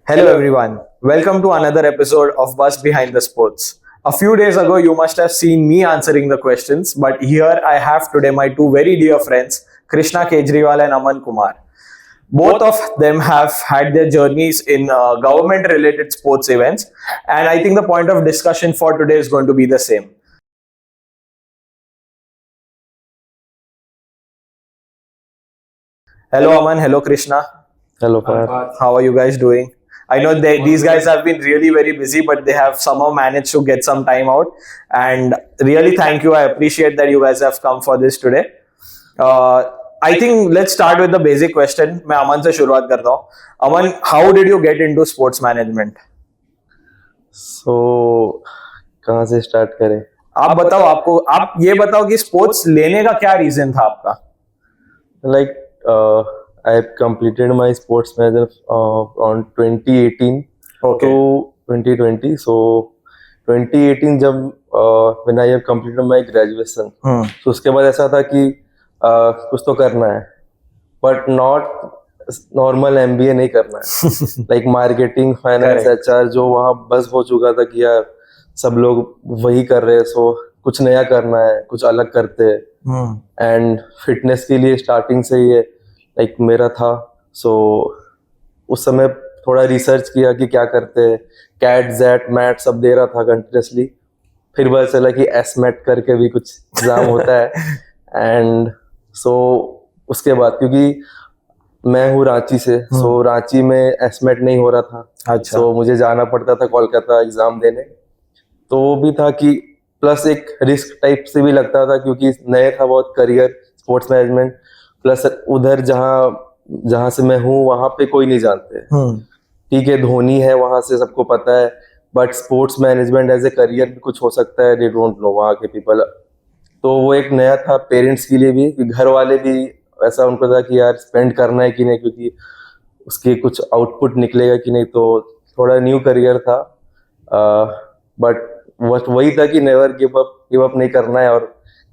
Hello everyone. Welcome to another episode of Bus Behind the Sports. A few days ago, you must have seen me answering the questions, but here I have today my two very dear friends, Krishna Kejriwal and Aman Kumar. Both of them have had their journeys in government related sports events, and I think the point of discussion for today is going to be the same. Hello Aman, hello Krishna. Hello, Parth. How are you guys doing? I know these guys have been really very busy, but they have somehow managed to get some time out. And really, thank you. I appreciate that you guys have come for this today. Uh, I think let's start with the basic question. मैं अमन से शुरुआत करता हूँ. Aman, how did you get into sports management? So, कहाँ से start करें? आप बताओ आप ये बताओ कि स्पोर्ट्स लेने का क्या रीजन था आपका? Like, I have completed my sports major on 2018 Okay. to 2020. So, 2018 जब when I have completed my graduation, तो उसके बाद ऐसा था कि कुछ तो करना है, but not नॉर्मल MBA नहीं करना है. लाइक मार्केटिंग, फाइनेंस, HR जो वहाँ बस हो चुका था कि यार सब लोग वही कर रहे हैं, सो कुछ नया करना है, कुछ अलग करते हैं. एंड फिटनेस के लिए स्टार्टिंग से ही लाइक मेरा था. सो उस समय थोड़ा रिसर्च किया कि क्या करते हैं. कैट जेट मैट सब दे रहा था कंटिन्यूसली. फिर पता चला कि एसमेट करके भी कुछ एग्जाम होता है. एंड सो उसके बाद क्योंकि मैं हूँ रांची से, सो रांची में एसमेट नहीं हो रहा था. अच्छा. तो मुझे जाना पड़ता था कोलकाता एग्जाम देने. तो वो भी था कि प्लस एक रिस्क टाइप से भी लगता था क्योंकि नए था बहुत करियर स्पोर्ट्स मैनेजमेंट. प्लस उधर जहाँ से मैं हूँ वहाँ पे कोई नहीं जानते. ठीक है, धोनी है वहाँ से सबको पता है, but sports management as a career भी कुछ हो सकता है, दे डोंट नो वहाँ के पीपल. तो वो एक नया था पेरेंट्स के लिए भी, घर वाले भी ऐसा उनको था कि यार स्पेंड करना है कि नहीं, क्योंकि उसके कुछ आउटपुट निकलेगा कि नहीं. तो थोड़ा न्यू करियर था, बट वही था कि नेवर गिव अप नहीं करना है और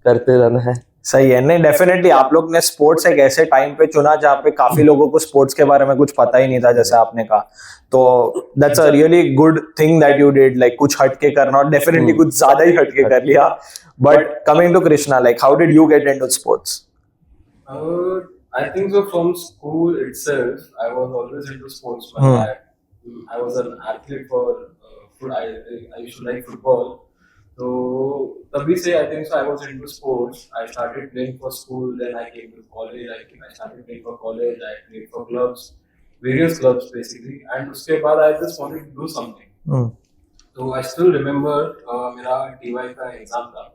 करते रहना है. सही है. नहीं, डेफिनेटली आप लोग ने स्पोर्ट्स एक ऐसे टाइम पे चुना जहाँ पे काफी लोगों को स्पोर्ट्स के बारे में कुछ पता ही नहीं था, जैसे आपने कहा. तो that's a really good thing that you did, like कुछ हटके करना, और डेफिनेटली कुछ ज्यादा ही हटके कर लिया. But coming to Krishna, like how did you get into sports? I think so. From school itself, I was always into sports. I was an athlete for foot. I used to like football. So तभी से I think so I was into sports. I started playing for school. Then I came to college. I started playing for college. I played for clubs, various clubs basically. And उसके बाद I just wanted to do something. So I still remember मेरा TY का exam था.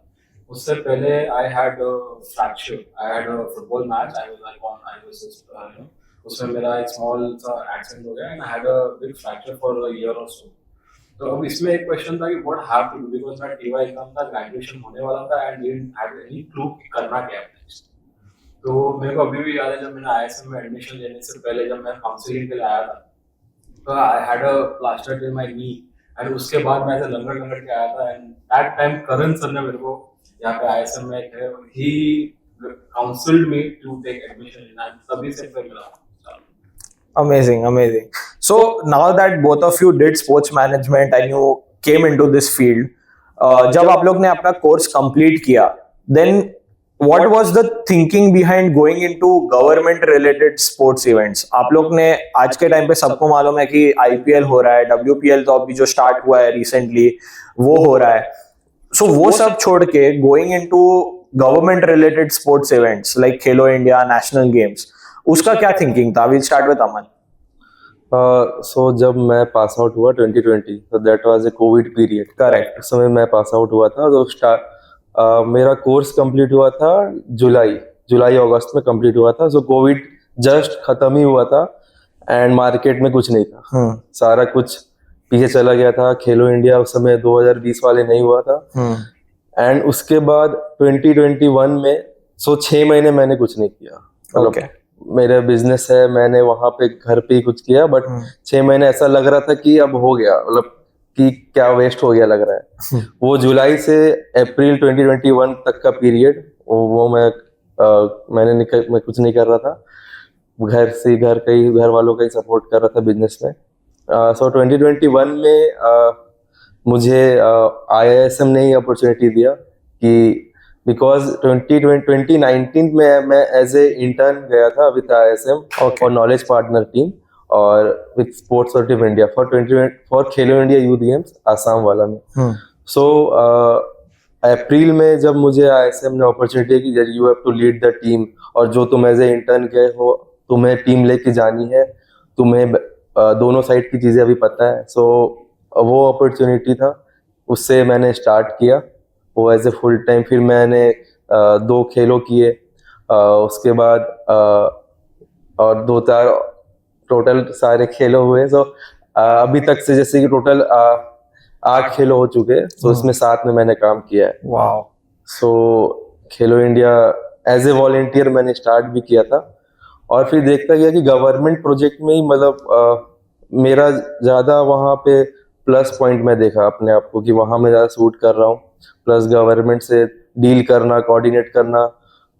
उससे पहले I had a fracture. I had a football match. I was just उसमें मेरा एक small सा accident हो गया and I had a big fracture for a year or so. तो अब इसमें एक क्वेश्चन था कि what have to do, because मेरा TY एग्जाम था, ग्रेजुएशन होने वाला था and didn't have any clue कि करना क्या है next. तो मेरे को अभी भी याद है जब मैंने ISM में एडमिशन लेने से पहले जब मैं काउंसलिंग के लिए आया था, तो I had a plaster till my knee. And उसके बाद मैं ऐसे लंगड़ के आया था. And that time Karan sir ने मेरे को यहाँ पे ISM में he counseled me to take admission in, and तभी से फिर मेरा Amazing, amazing. So now that both of you did sports management and you came into this field, जब आप लोग ने अपना कोर्स कंप्लीट किया, then what was the thinking behind going into government related sports events? आप लोग ने आज के टाइम पे सबको मालूम है कि IPL हो रहा है, WPL तो अभी जो स्टार्ट हुआ है रिसेंटली वो हो रहा है. So वो सब छोड़ के going into government related sports events like खेलो इंडिया, नेशनल गेम्स, उसका क्या थिंकिंग था? विल स्टार्ट विद अमन. सो जब मैं पास आउट हुआ 2020, तो that was a Covid period. Correct. उस समय मैं पास आउट हुआ था. तो मेरा कोर्स कंप्लीट हुआ था जुलाई अगस्त में कंप्लीट हुआ था. सो कोविड जस्ट खत्म ही हुआ था एंड मार्केट में कुछ नहीं था. सारा कुछ पीछे चला गया था. खेलो इंडिया उस समय 2020 वाले नहीं हुआ था. एंड उसके बाद 2021 में 6 महीने मैंने कुछ नहीं किया. ओके. मेरा बिजनेस है, मैंने वहां पे घर पे ही कुछ किया, बट 6 महीने ऐसा लग रहा था कि अब हो गया, मतलब कि क्या वेस्ट हो गया लग रहा है. वो जुलाई से अप्रैल 2021 तक का पीरियड वो मैं कुछ नहीं कर रहा था. घर वालों का ही सपोर्ट कर रहा था बिजनेस में. सो 2021 में मुझे IISM ने ही अपॉर्चुनिटी दिया कि बिकॉज 2019 में मैं एज ए इंटर्न गया था विद IISM Okay. और नॉलेज पार्टनर टीम और with sports of India for Khelo India youth games Assam वाला में. सो अप्रैल में जब मुझे IISM ने अपॉर्चुनिटी की that you have to lead the team और जो तुम एज ए इंटर्न गए हो तुम्हें टीम लेके जानी है, तुम्हें दोनों साइड की चीज़ें अभी पता है. सो वो अपॉर्चुनिटी था, उससे मैंने स्टार्ट किया वो एज ए फुल टाइम. फिर मैंने 2 खेलों किए, उसके बाद और 2-4 टोटल सारे खेलों हुए. सो अभी तक से जैसे कि टोटल 8 खेलों हो चुके हैं. सो इसमें 7 में मैंने काम किया है. Wow. So Khelo India as a volunteer मैंने स्टार्ट भी किया था और फिर देखता गया कि गवर्नमेंट प्रोजेक्ट में ही मतलब मेरा ज़्यादा वहाँ पे प्लस पॉइंट मैं देखा अपने आप को कि वहाँ मैं ज़्यादा सूट कर रहा हूँ. प्लस गवर्नमेंट से डील करना, कोऑर्डिनेट करना,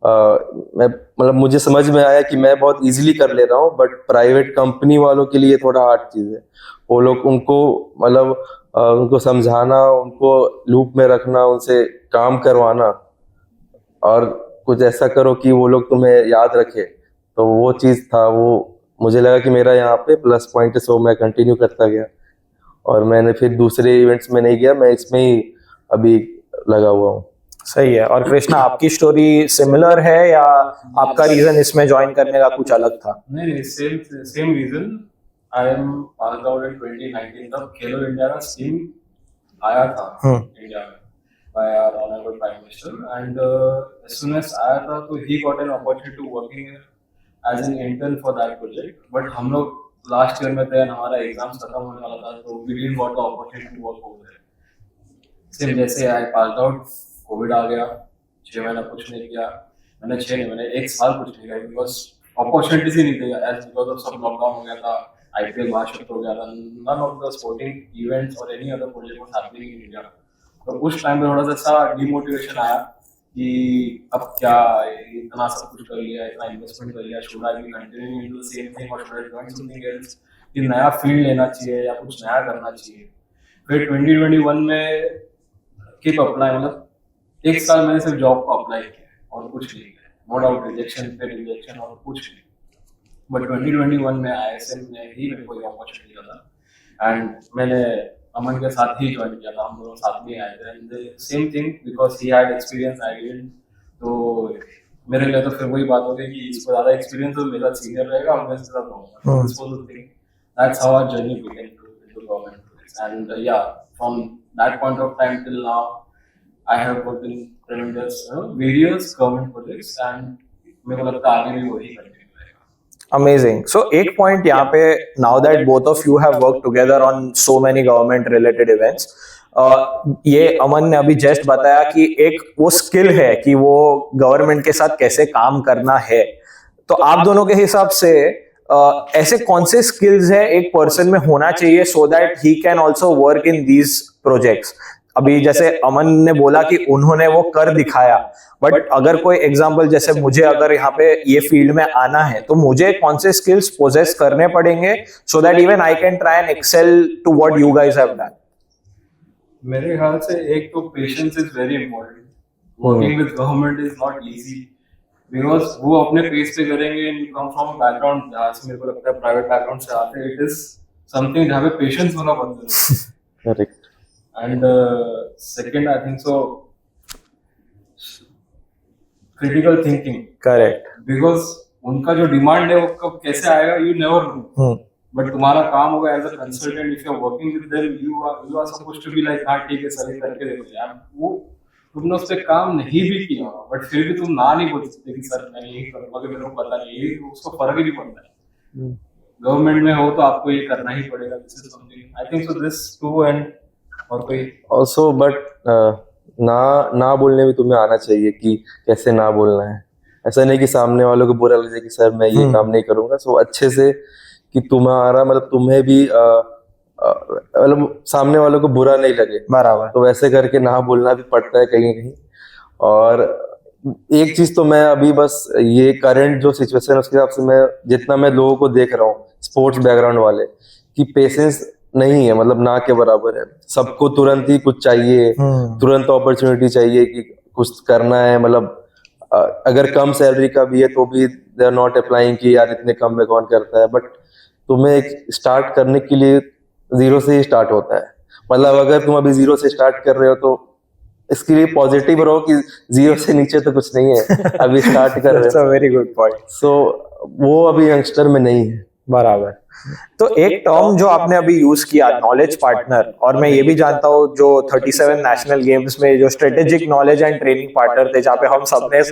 मैं मतलब मुझे समझ में आया कि मैं बहुत इजीली कर ले रहा हूँ, बट प्राइवेट कंपनी वालों के लिए थोड़ा हार्ड चीज़ है. वो लोग उनको मतलब उनको समझाना, उनको लूप में रखना, उनसे काम करवाना और कुछ ऐसा करो कि वो लोग तुम्हें याद रखे. तो वो चीज़ था, वो मुझे लगा कि मेरा यहाँ पे प्लस पॉइंट है. सो मैं कंटिन्यू करता गया और मैंने फिर दूसरे इवेंट्स में नहीं गया, मैं इसमें ही अभी लगा हुआ हूँ. सही है. और कृष्णा, आपकी स्टोरी सिमिलर है या आपका रीजन इसमें ज्वाइन करने का कुछ अलग था? नहीं, same reason. I am pass out in 2019. तब खेलो इंडिया का स्कीम आया था इंडिया में by our honourable prime minister and as soon as आया था तो ही got an opportunity to working as an intern for that project. But हम लोग लास्ट ईयर में थे, हमारा एग्जाम्स खत्म होने वाला था, तो we didn't got the opportunity to work over there. Same जैसे आई पास आउट, कोविड आ गया, 6 महीना कुछ नहीं किया. मैंने 6 नहीं, मैंने 1 साल कुछ नहीं किया बिकॉज अपॉर्चुनिटीज ही नहीं थी एज बिकॉज ऑफ सब लॉकडाउन हो गया था, IPL बाहर शिफ्ट हो गया था, none of the sporting events और any other project was happening in India. तो उस टाइम पे थोड़ा सा डिमोटिवेशन आया कि अब क्या, इतना सब कुछ कर लिया, इतना इन्वेस्टमेंट कर लिया, should I be continuing in the same thing और should I join something else, कि नया फील्ड लेना चाहिए या कुछ नया करना चाहिए. फिर 2021 में कीप अप्लाई, मतलब 1 साल मैंने सिर्फ जॉब को अप्लाई किया और कुछ नहीं किया. नो डाउट रिजेक्शन पे रिजेक्शन और कुछ नहीं. बट 2021 में IISM ने ही मेरे को ये अपॉर्चुनिटी दिया था एंड मैंने अमन के साथ ही ज्वाइन किया था. हम लोग साथ में आए थे and same thing because he had experience, I didn't. तो मेरे लिए तो फिर वही बात हो गई कि इसको ज़्यादा एक्सपीरियंस तो मेरा सीनियर रहेगा और मैं इसके साथ रहूँगा. This was the thing. That's how our journey began to government and yeah from that point of time till now I have worked in tremendous various government projects and मेरे को लगता है आगे भी वही करेंगे. Amazing. So एक point यहाँ पे, now that both of you have worked together on so many government related events, ये अमन ने अभी जस्ट बताया कि एक वो स्किल है कि वो गवर्नमेंट के साथ कैसे काम करना है. तो आप दोनों के हिसाब से ऐसे कौन से स्किल्स है एक पर्सन में होना चाहिए so that he can also work in these projects? अभी जैसे अमन ने बोला कि उन्होंने वो कर दिखाया, बट अगर कोई एग्जांपल, जैसे मुझे अगर यहाँ पे ये फील्ड में आना है तो मुझे कौन से स्किल्स पोजेस करने पड़ेंगे so that even I can try and excel to what you guys have done? मेरे ख्याल से एक तो patience is very important. Working with government is not easy because वो अपने पेस पे करेंगे. यू कम फ्रॉम बैकग्राउंड जहाँ से मेरे को लगता है प्राइवेट बैकग्राउंड से आते हैं. इट इज समथिंग जहाँ पे पेशेंस होना पड़ता है. Correct. And second, I think so, critical thinking. Correct. Because उनका जो डिमांड है वो कब कैसे आएगा, you never know. बट तुम्हारा काम होगा as a consultant, if you are working with them, you are supposed to be like हाँ ठीक है सर, करके देखो यार. वो तुमने उस पर काम नहीं भी किया बट फिर भी तुम ना नहीं बोल सकते कि सर मैं यही करूँगा, कि मेरे को पता नहीं, ये उसको फर्क ही नहीं पड़ता है. गवर्नमेंट में हो तो आपको ये करना ही पड़ेगा. This is something I think so, this too and और कोई ऑल्सो. बट ना बोलने में तुम्हें आना चाहिए कि कैसे ना बोलना है. ऐसा नहीं कि सामने वालों को बुरा लगे कि सर मैं ये काम नहीं करूंगा. सो अच्छे से कि तुम्हारा मतलब तुम्हें भी मतलब सामने वालों को बुरा नहीं लगे, बराबर, तो वैसे करके ना बोलना भी पड़ता है कहीं कहीं. और एक चीज तो मैं अभी बस ये करंट जो सिचुएशन है उसके हिसाब से मैं जितना मैं लोगों को देख रहा हूँ स्पोर्ट्स बैकग्राउंड वाले, कि पेशेंस नहीं है, मतलब ना के बराबर है। सबको तुरंत ही कुछ चाहिए, तुरंत अपॉर्चुनिटी चाहिए कि कुछ करना है, मतलब अगर कम सैलरी का भी है तो भी दे आर नॉट अप्लाइंग कि यार इतने कम में कौन करता है। बट तुम्हें एक स्टार्ट करने के लिए जीरो से ही स्टार्ट होता है। मतलब अगर तुम अभी जीरो से स्टार्ट कर रहे हो तो इसके लिए पॉजिटिव रहो कि जीरो से नीचे तो कुछ नहीं है, अभी स्टार्ट कर रहे दैट्स हो। A very good point. So वो अभी यंगस्टर में नहीं है। बराबर। तो एक टर्म जो आपने अभी यूज किया, नॉलेज पार्टनर, और मैं ये भी जानता हूँ जो 37 नेशनल गेम्स में जो strategic knowledge and training partner थे, जहाँ पे हम सबने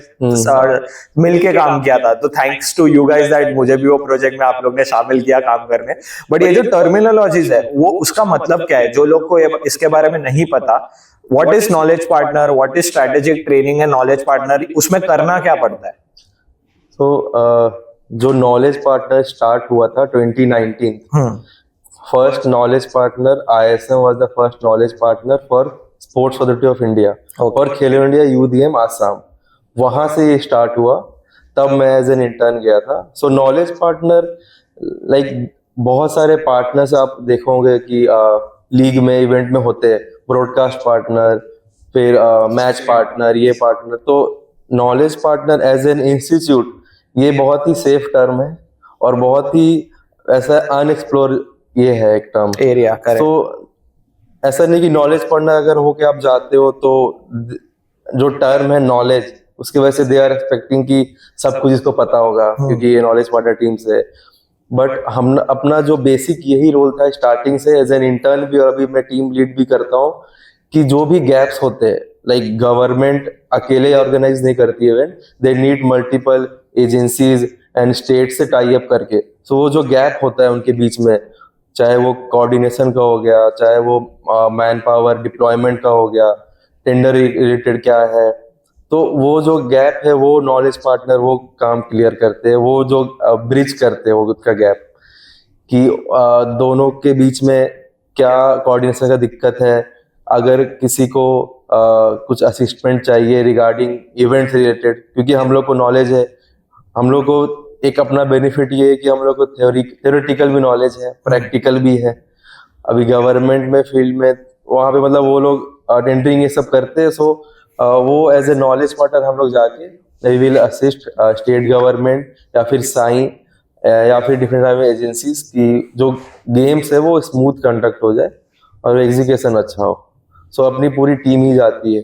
मिलके काम किया था, तो thanks to you guys that मुझे भी वो प्रोजेक्ट में आप लोग ने शामिल किया काम करने। बट ये जो टर्मिनोलॉजीज है, वो उसका मतलब क्या है, जो लोग को इसके बारे में नहीं पता, what is knowledge partner, what is strategic training and knowledge partner, उसमें करना क्या पड़ता है? तो जो नॉलेज पार्टनर स्टार्ट हुआ था 2019, first knowledge partner ISM was the first knowledge partner for sports authority of India और खेलो इंडिया यूथ गेम आसाम, वहां से ये स्टार्ट हुआ। तब मैं एज एन इंटर्न गया था। सो नॉलेज पार्टनर लाइक बहुत सारे पार्टनर्स आप देखोगे कि लीग में इवेंट में होते हैं, ब्रॉडकास्ट पार्टनर, फिर मैच पार्टनर, ये पार्टनर। तो knowledge partner as an institute ये बहुत ही सेफ टर्म है और बहुत ही ऐसा अनएक्सप्लोर ये है एक टर्म एरिया। तो ऐसा नहीं कि नॉलेज पढ़ना अगर हो के आप जाते हो तो जो टर्म है नॉलेज, उसकी वजह से दे आर एक्सपेक्टिंग कि सब कुछ इसको पता होगा क्योंकि ये नॉलेज पार्टनर टीम से। बट हम अपना जो बेसिक यही रोल था स्टार्टिंग से एज एन इंटर्न भी, और अभी मैं टीम लीड भी करता हूँ, कि जो भी गैप्स होते हैं, लाइक गवर्नमेंट अकेले ऑर्गेनाइज नहीं करती event, they need multiple agencies and state से टाई अप करके। सो वो जो गैप होता है उनके बीच में, चाहे वो कोऑर्डिनेशन का हो गया, चाहे वो मैन पावर डिप्लॉयमेंट का हो गया, टेंडर रिलेटेड क्या है, तो वो जो गैप है वो नॉलेज पार्टनर वो काम क्लियर करते हैं, वो जो ब्रिज करते हैं वो उसका गैप, कि दोनों के बीच में क्या कोऑर्डिनेशन का दिक्कत है। अगर किसी को कुछ असिस्टेंट चाहिए रिगार्डिंग इवेंट से रिलेटेड, क्योंकि हम लोग को नॉलेज है, हम लोग को एक अपना बेनिफिट ये है कि हम लोग को थ्योरेटिकल भी नॉलेज है, प्रैक्टिकल भी है। अभी गवर्नमेंट में फील्ड में वहाँ पे मतलब वो लोग टेंडरिंग ये सब करते हैं। सो वो एज ए नॉलेज पार्टनर हम लोग जाके we will assist state government या फिर साई या फिर डिफरेंट टाइप एजेंसीज की जो गेम्स है वो स्मूथ कंडक्ट हो जाए और एग्जीक्यूशन अच्छा हो। सो अपनी पूरी टीम ही जाती है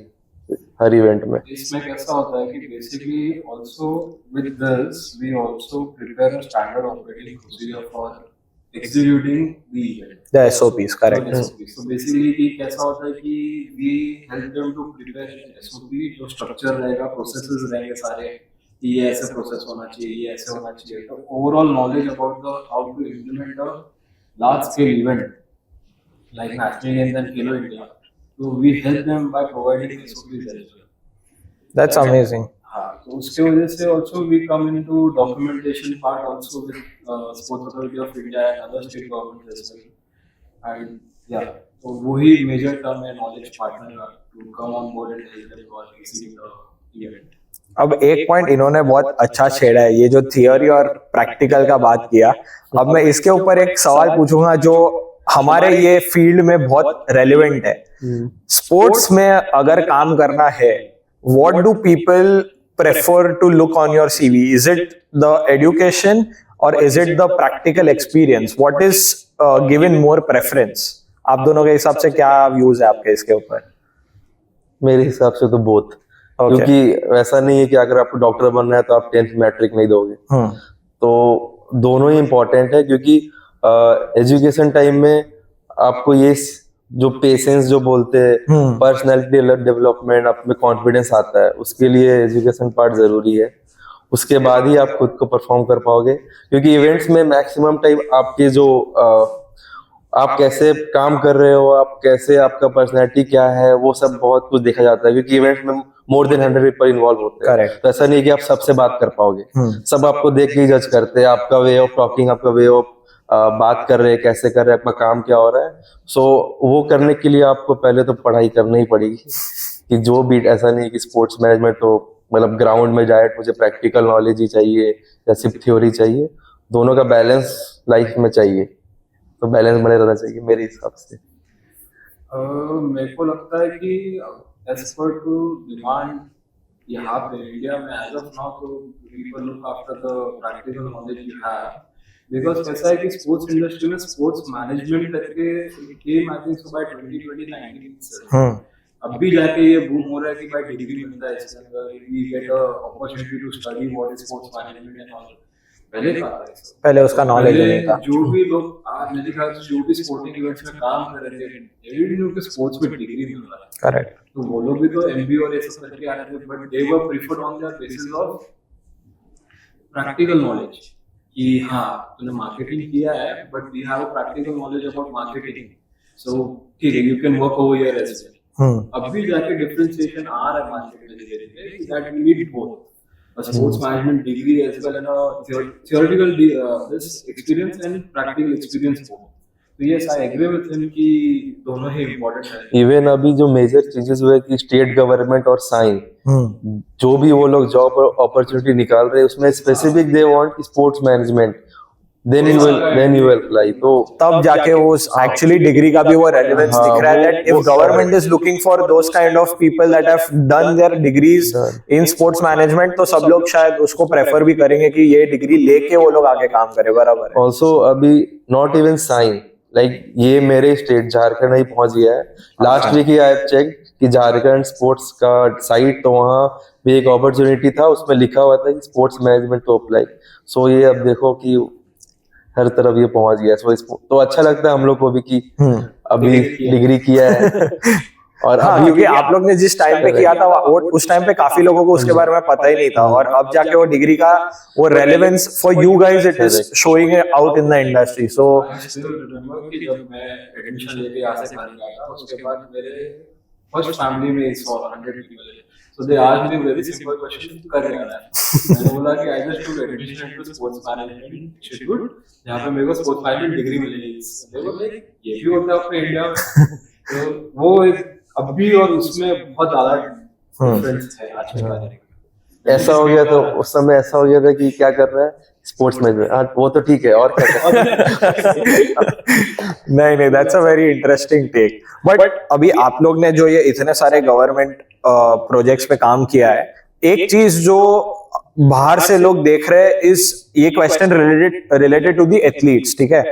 हर इवेंट में। इसमें कैसा होता है कि basically also with this we also prepare a standard operating procedure for executing the event, the SOPs, correct. So basically कि कैसा होता है कि we help them to prepare SOP, जो स्ट्रक्चर रहेगा, प्रोसेसेस रहेंगे सारे, ये ऐसे प्रोसेस होना चाहिए, ये ऐसे होना चाहिए। तो overall knowledge about the how to implement a large scale event like national games and Khelo India, तो we help them by providing SOPs as well. That's amazing. हाँ, तो उसके वजह से also we come into documentation part also with Sports Authority of India and other state governments as well. And yeah, तो वही major term है knowledge partner to come on board and help them for executing the event. अब एक point इन्होंने बहुत अच्छा छेड़ा है, ये जो थियोरी और प्रैक्टिकल का बात किया। अब मैं इसके ऊपर एक सवाल पूछूंगा जो हमारे ये फील्ड में बहुत रेलेवेंट है। स्पोर्ट्स में अगर काम करना है, what do people prefer to look on your CV? Is it the education or is it the practical experience? What is given more preference? आप दोनों के हिसाब से क्या व्यूज है आपके इसके ऊपर? मेरे हिसाब से तो बोथ, क्योंकि वैसा नहीं है कि अगर आपको डॉक्टर बनना है तो आप 10th मैट्रिक नहीं दोगे। तो दोनों ही इम्पोर्टेंट है, क्योंकि एजुकेशन टाइम में आपको ये जो पेशेंस जो बोलते हैं, पर्सनैलिटी डेवलपमेंट, आप में कॉन्फिडेंस आता है, उसके लिए एजुकेशन पार्ट जरूरी है। उसके बाद ही आप खुद को परफॉर्म कर पाओगे, क्योंकि इवेंट्स में मैक्सिमम टाइम आपके जो आप कैसे काम कर रहे हो, आप कैसे, आपका पर्सनैलिटी क्या है, वो सब बहुत कुछ देखा जाता है, क्योंकि इवेंट्स में मोर देन 100 पीपल इन्वॉल्व होते हैं। तो ऐसा नहीं है कि आप सबसे बात कर पाओगे, सब आपको देख के ही जज करते हैं, आपका वे ऑफ टॉकिंग, आपका वे ऑफ बात कर रहे हैं, कैसे कर रहे हैं, आपका काम क्या हो रहा है। सो वो करने के लिए आपको पहले तो पढ़ाई करनी ही पड़ेगी, कि जो भी, ऐसा नहीं कि स्पोर्ट्स मैनेजमेंट तो मतलब ग्राउंड में जाए, मुझे प्रैक्टिकल नॉलेज ही चाहिए या सिर्फ थ्योरी चाहिए, दोनों का बैलेंस लाइफ में चाहिए। तो बैलेंस बने रहना चाहिए मेरे हिसाब से। मेरे को लगता है कि एज पर टू डिमांड यहाँ पे इंडिया में एज ऑफ नाउ तो people look after the practical knowledge you have, because कैसा है कि स्पोर्ट्स इंडस्ट्री में स्पोर्ट्स मैनेजमेंट करके केम आई थिंक सो बाय 2019 अब भी जाके ये बूम हो रहा है कि भाई डिग्री मिलता है इसके अंदर, we get a opportunity to study what is sports management and all. पहले कहा था इसको, पहले उसका नॉलेज पहले नहीं था। जो भी लोग आज मेरे ख्याल से जो भी स्पोर्टिंग इवेंट्स में काम कर रहे थे एवरी न्यू के स्पोर्ट्स में डिग्री मिल रहा है, करेक्ट। तो वो लोग भी तो एमबीए और ये सब करके आए थे, but they were preferred on the basis of practical knowledge कि हाँ तूने मार्केटिंग किया है but we have a practical knowledge about marketing, so ठीक है you can work over here as well. अब भी जाके डिफरेंशिएशन आ रहा है मार्केट में धीरे-धीरे that we need both a sports management degree as well and a theoretical this experience and practical experience both. तो yes I agree with him कि दोनों ही important है। इवन अभी जो मेजर चेंजेस हुए कि स्टेट गवर्नमेंट और साइन जो भी वो लोग जॉब अपॉर्चुनिटी निकाल रहे हैं उसमें specific they want sports management, then you will apply. तो तब जाके वो एक्चुअली डिग्री का भी वो रेलेवेंस दिख रहा है that if government is looking for those kind of people that have done their degrees in sports management, तो सब लोग शायद उसको प्रेफर भी करेंगे कि ये डिग्री लेके वो लोग आगे काम करे। बराबर है। ऑल्सो अभी नॉट इवन साइन लाइक ये मेरे स्टेट झारखंड ही पहुंच गया है। लास्ट वीक ही आई हैव चेक कि झारखंड स्पोर्ट्स का साइट, तो वहाँ भी एक अपॉर्चुनिटी था उसमें लिखा हुआ था कि स्पोर्ट्स मैनेजमेंट तो अप्लाई। सो ये अब देखो कि हर तरफ ये पहुंच गया। तो अच्छा लगता है हम लोग को भी कि अभी डिग्री किया है। और हाँ, क्योंकि आप लोग ने जिस टाइम पे किया था वो उस टाइम पे काफी लोगों को उसके बारे में पता ही नहीं था, और अब जाके वो डिग्री का वो relevance for you guys it is showing out in the industry. So I still remember कि जब मैं एडमिशन लेके यहाँ से घर गया था उसके बाद मेरे फर्स्ट फैमिली में 100 people, so they asked me very simple question तू कर क्या रहा है? मैंने बोला कि I just took admission into sports management institute जहाँ पे मेरे को स्पोर्ट्स मैनेजमेंट डिग्री मिलेगी। They were like ये भी होता है अपने इंडिया में, तो वो अभी और उसमें बहुत ज्यादा डिफरेंस है आज के टाइम में। ऐसा हो गया, तो उस समय ऐसा हो गया था कि क्या कर रहा है स्पोर्ट्स मैनेजमेंट, हाँ वो तो ठीक है और क्या कर रहा है? नहीं that's a very interesting take. But अभी आप लोग ने जो ये इतने सारे गवर्नमेंट प्रोजेक्ट्स पे काम किया है, एक चीज जो बाहर से लोग देख रहे हैं इस ये question related to the athletes, ठीक है?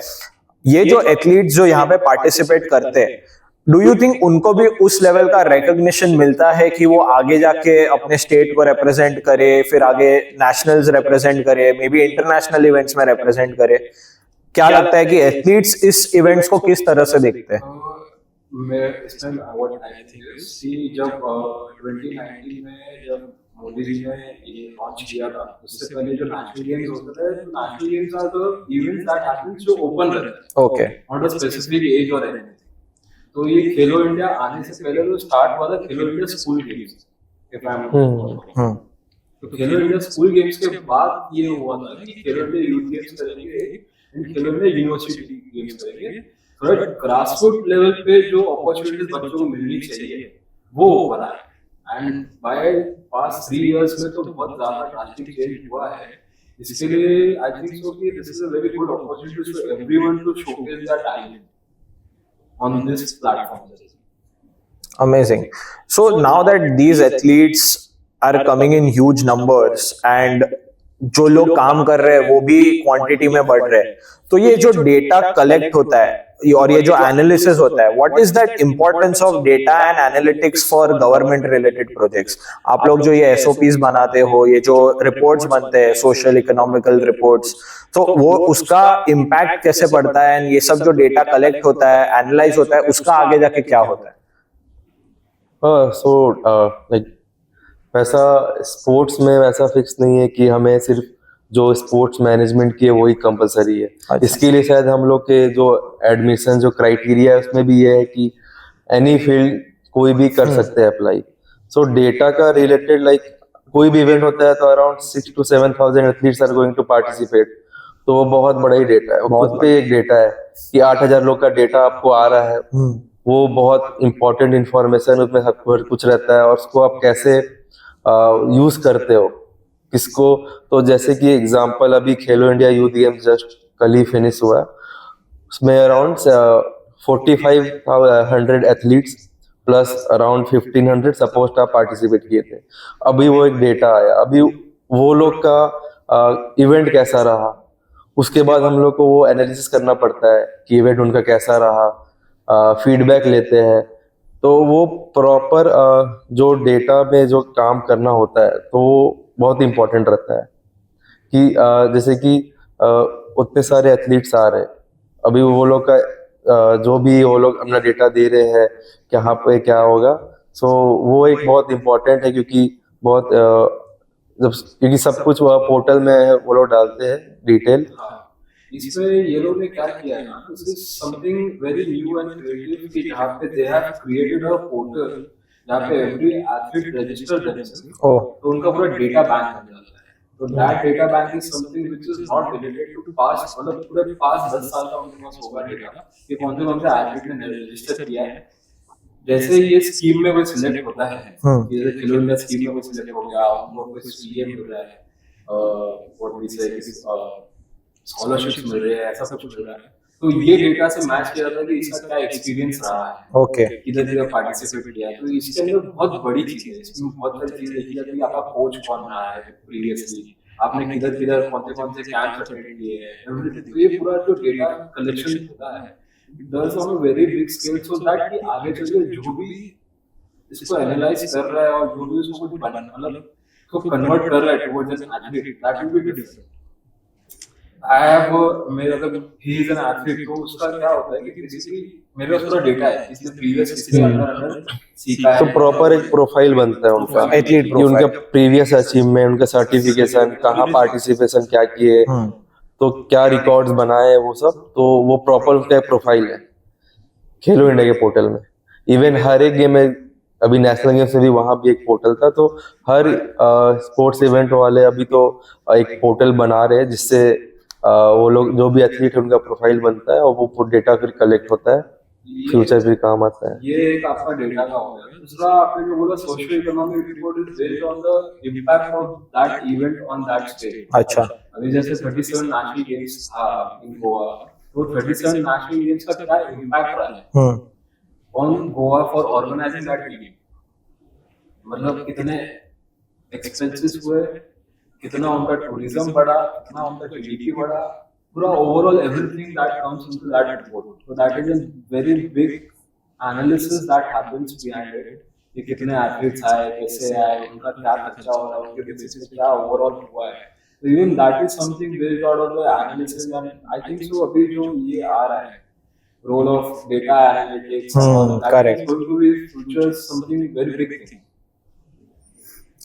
ये जो एथलीट्स जो यहाँ पे पार्टिसिपेट करते हैं, डू यू थिंक उनको भी उस लेवल का रिकॉग्निशन मिलता है कि वो आगे जाके अपने स्टेट को रिप्रेजेंट करे, फिर आगे नेशनल्स रिप्रेजेंट करे, मे बी इंटरनेशनल इवेंट्स में रिप्रेजेंट करे? क्या लगता है कि एथलीट्स इस इवेंट्स को किस तरह से देखते हैं? मैं इसमें व्हाट आई थिंक इज कि जब 2019 में जब मोदी जी ने ये लॉन्च किया था, उससे पहले जो नेशनल गेम्स होते थे, national games are the events that happens जो ओपन रहते हैं, okay, not a specific age और एनीथिंग। तो ये खेलो इंडिया आने से पहले जो स्टार्ट हुआ था खेलो India school games, if I am तो खेलो इंडिया स्कूल गेम्स के बाद ये हुआ था कि खेलो इंडिया यूथ गेम्स करेंगे and Khelo India university games करेंगे। थोड़ा ग्रासरूट लेवल पे जो अपॉर्चुनिटीज बच्चों को मिलनी चाहिए वो हो रहा है, एंड बाय पास्ट 3 इयर्स में तो बहुत ज्यादा ड्रास्टिक चेंज हुआ है। इसके लिए आई थिंक सो कि this is a very good opportunity for everyone to showcase their talent on this platform. Amazing. So now that these athletes are coming in huge numbers and जो लोग काम कर रहे हैं वो भी क्वांटिटी में बढ़ रहे हैं, तो ये जो डेटा कलेक्ट होता है और ये जो एनालिसिस होता है, what is that importance of data and analytics for government related projects? आप लोग जो ये एसओपीज बनाते हो, ये जो रिपोर्ट्स बनते हैं, सोशल इकोनॉमिकल रिपोर्ट्स, तो वो उसका इम्पैक्ट कैसे पड़ता है? एंड ये सब जो डेटा कलेक्ट होता है, एनालाइज होता है, उसका आगे जाके क्या होता है? सो लाइक वैसा स्पोर्ट्स में वैसा फिक्स नहीं है कि हमें सिर्फ जो स्पोर्ट्स मैनेजमेंट की है वही कंपलसरी है। अच्छा। इसके लिए शायद हम लोग के जो एडमिशन जो क्राइटेरिया है उसमें भी ये है कि एनी फील्ड कोई भी कर सकते हैं अप्लाई। सो डेटा का रिलेटेड लाइक कोई भी इवेंट होता है तो around 6 to 7,000 athletes are going to participate, तो वो बहुत बड़ा ही डेटा है। खुद पे एक डेटा है कि 8,000 लोग का डेटा आपको आ रहा है, वो बहुत इंपॉर्टेंट इंफॉर्मेशन उसमें सब कुछ रहता है, और उसको आप कैसे यूज करते हो किसको। तो जैसे कि एग्जांपल अभी खेलो इंडिया यूथ गेम्स जस्ट कल ही फिनिश हुआ, उसमें around 4500 athletes plus around 1500 suppose staff participate किए थे। अभी वो एक डेटा आया, अभी वो लोग का इवेंट कैसा रहा, उसके बाद हम लोग को वो एनालिसिस करना पड़ता है कि इवेंट उनका कैसा रहा, फीडबैक लेते हैं। तो वो प्रॉपर जो डेटा में जो काम करना होता है तो वो बहुत इम्पोर्टेंट रहता है कि जैसे कि उतने सारे एथलीट्स आ रहे हैं, अभी वो लोग का जो भी वो लोग अपना डेटा दे रहे हैं कहाँ पे क्या होगा, सो वो एक बहुत इम्पोर्टेंट है क्योंकि बहुत क्योंकि सब कुछ वह पोर्टल में वो लोग डालते हैं डिटेल। इसमें ये लोग ने क्या किया है ना, this is something very new and creative कि जहाँ पे they have created a portal जहाँ पे एवरी एथलीट रजिस्टर देमसेल्फ, तो उनका पूरा डेटा बैंक बन जाता है। तो that data bank is something which is not related to past, मतलब पूरे पास्ट 10 साल का उनके पास होगा डेटा कि कौन से एथलीट ने रजिस्टर किया है। जैसे ये स्कीम में कोई सिलेक्ट होता है, जैसे खेलो इंडिया स्कीम में कोई सिलेक्ट हो गया, उनको कोई सीए मिल रहा है, व्हाट वी से स्कॉलरशिप्स मिल रहे हैं, ऐसा कुछ मिल रहा है, तो ये डेटा से मैच किया जाता है कि इसका क्या एक्सपीरियंस रहा है, ओके, किधर किधर पार्टिसिपेट किया है। तो इसके अंदर बहुत बड़ी चीज है, इसमें बहुत सारी चीजें देखी जाती है। आपका कोच कौन रहा है प्रीवियसली, आपने किधर किधर कौन से कैंप अटेंड किए हैं, एवरीथिंग। तो ये पूरा जो डेटा कलेक्शन होता है it does on a very big scale, so that कि आगे चल के जो भी इसको एनालाइज कर रहा है और जो भी उसको कुछ मतलब को कन्वर्ट कर रहा है towards an athlete, that will be different. I have मेरे अगर ही इज एन एथलीट, तो उसका क्या होता है कि बेसिकली मेरे पास पूरा डेटा है, इसलिए प्रीवियस इसके अंदर सीखा है, तो प्रॉपर एक प्रोफाइल बनता है उनका एथलीट कि उनका प्रीवियस अचीवमेंट, उनका सर्टिफिकेशन, कहाँ पार्टिसिपेशन क्या किए, तो क्या रिकॉर्ड्स बनाए, वो सब, तो वो प्रॉपर उनका प्रोफाइल है खेलो इंडिया के पोर्टल में। इवन हर एक गेम में, अभी नेशनल गेम्स में भी वहाँ भी एक पोर्टल था, तो हर स्पोर्ट्स इवेंट वाले अभी तो एक पोर्टल बना रहे हैं जिससे वो लोग जो भी एथलीट है उनका प्रोफाइल बनता है और वो डेटा फिर कलेक्ट होता है, फ्यूचर भी काम आता है। ये एक आपका डेटा का हो गया। दूसरा आपने जो बोला social economic report is based on the impact of that event on that state. अच्छा, अभी जैसे 37 नेशनल गेम्स इन गोवा, तो 37 नेशनल गेम्स का क्या इम्पैक्ट रहा है on Goa for organising that game, मतलब कितने एक्सपेंसेस हुए, कितना उनका टूरिज्म बढ़ा, कितना उनका जीडीपी बढ़ा, पूरा overall everything that comes into that report. So that is a very big analysis that happens behind it, कि कितने एथलीट्स आए, कैसे आए, उनका क्या खर्चा हो रहा है, उनके बेसिस पे क्या ओवरऑल हुआ है। तो even that is something based out of the analysis, and I think so अभी जो ये आ रहा है role of data analytics, correct. Going to be future something very big thing.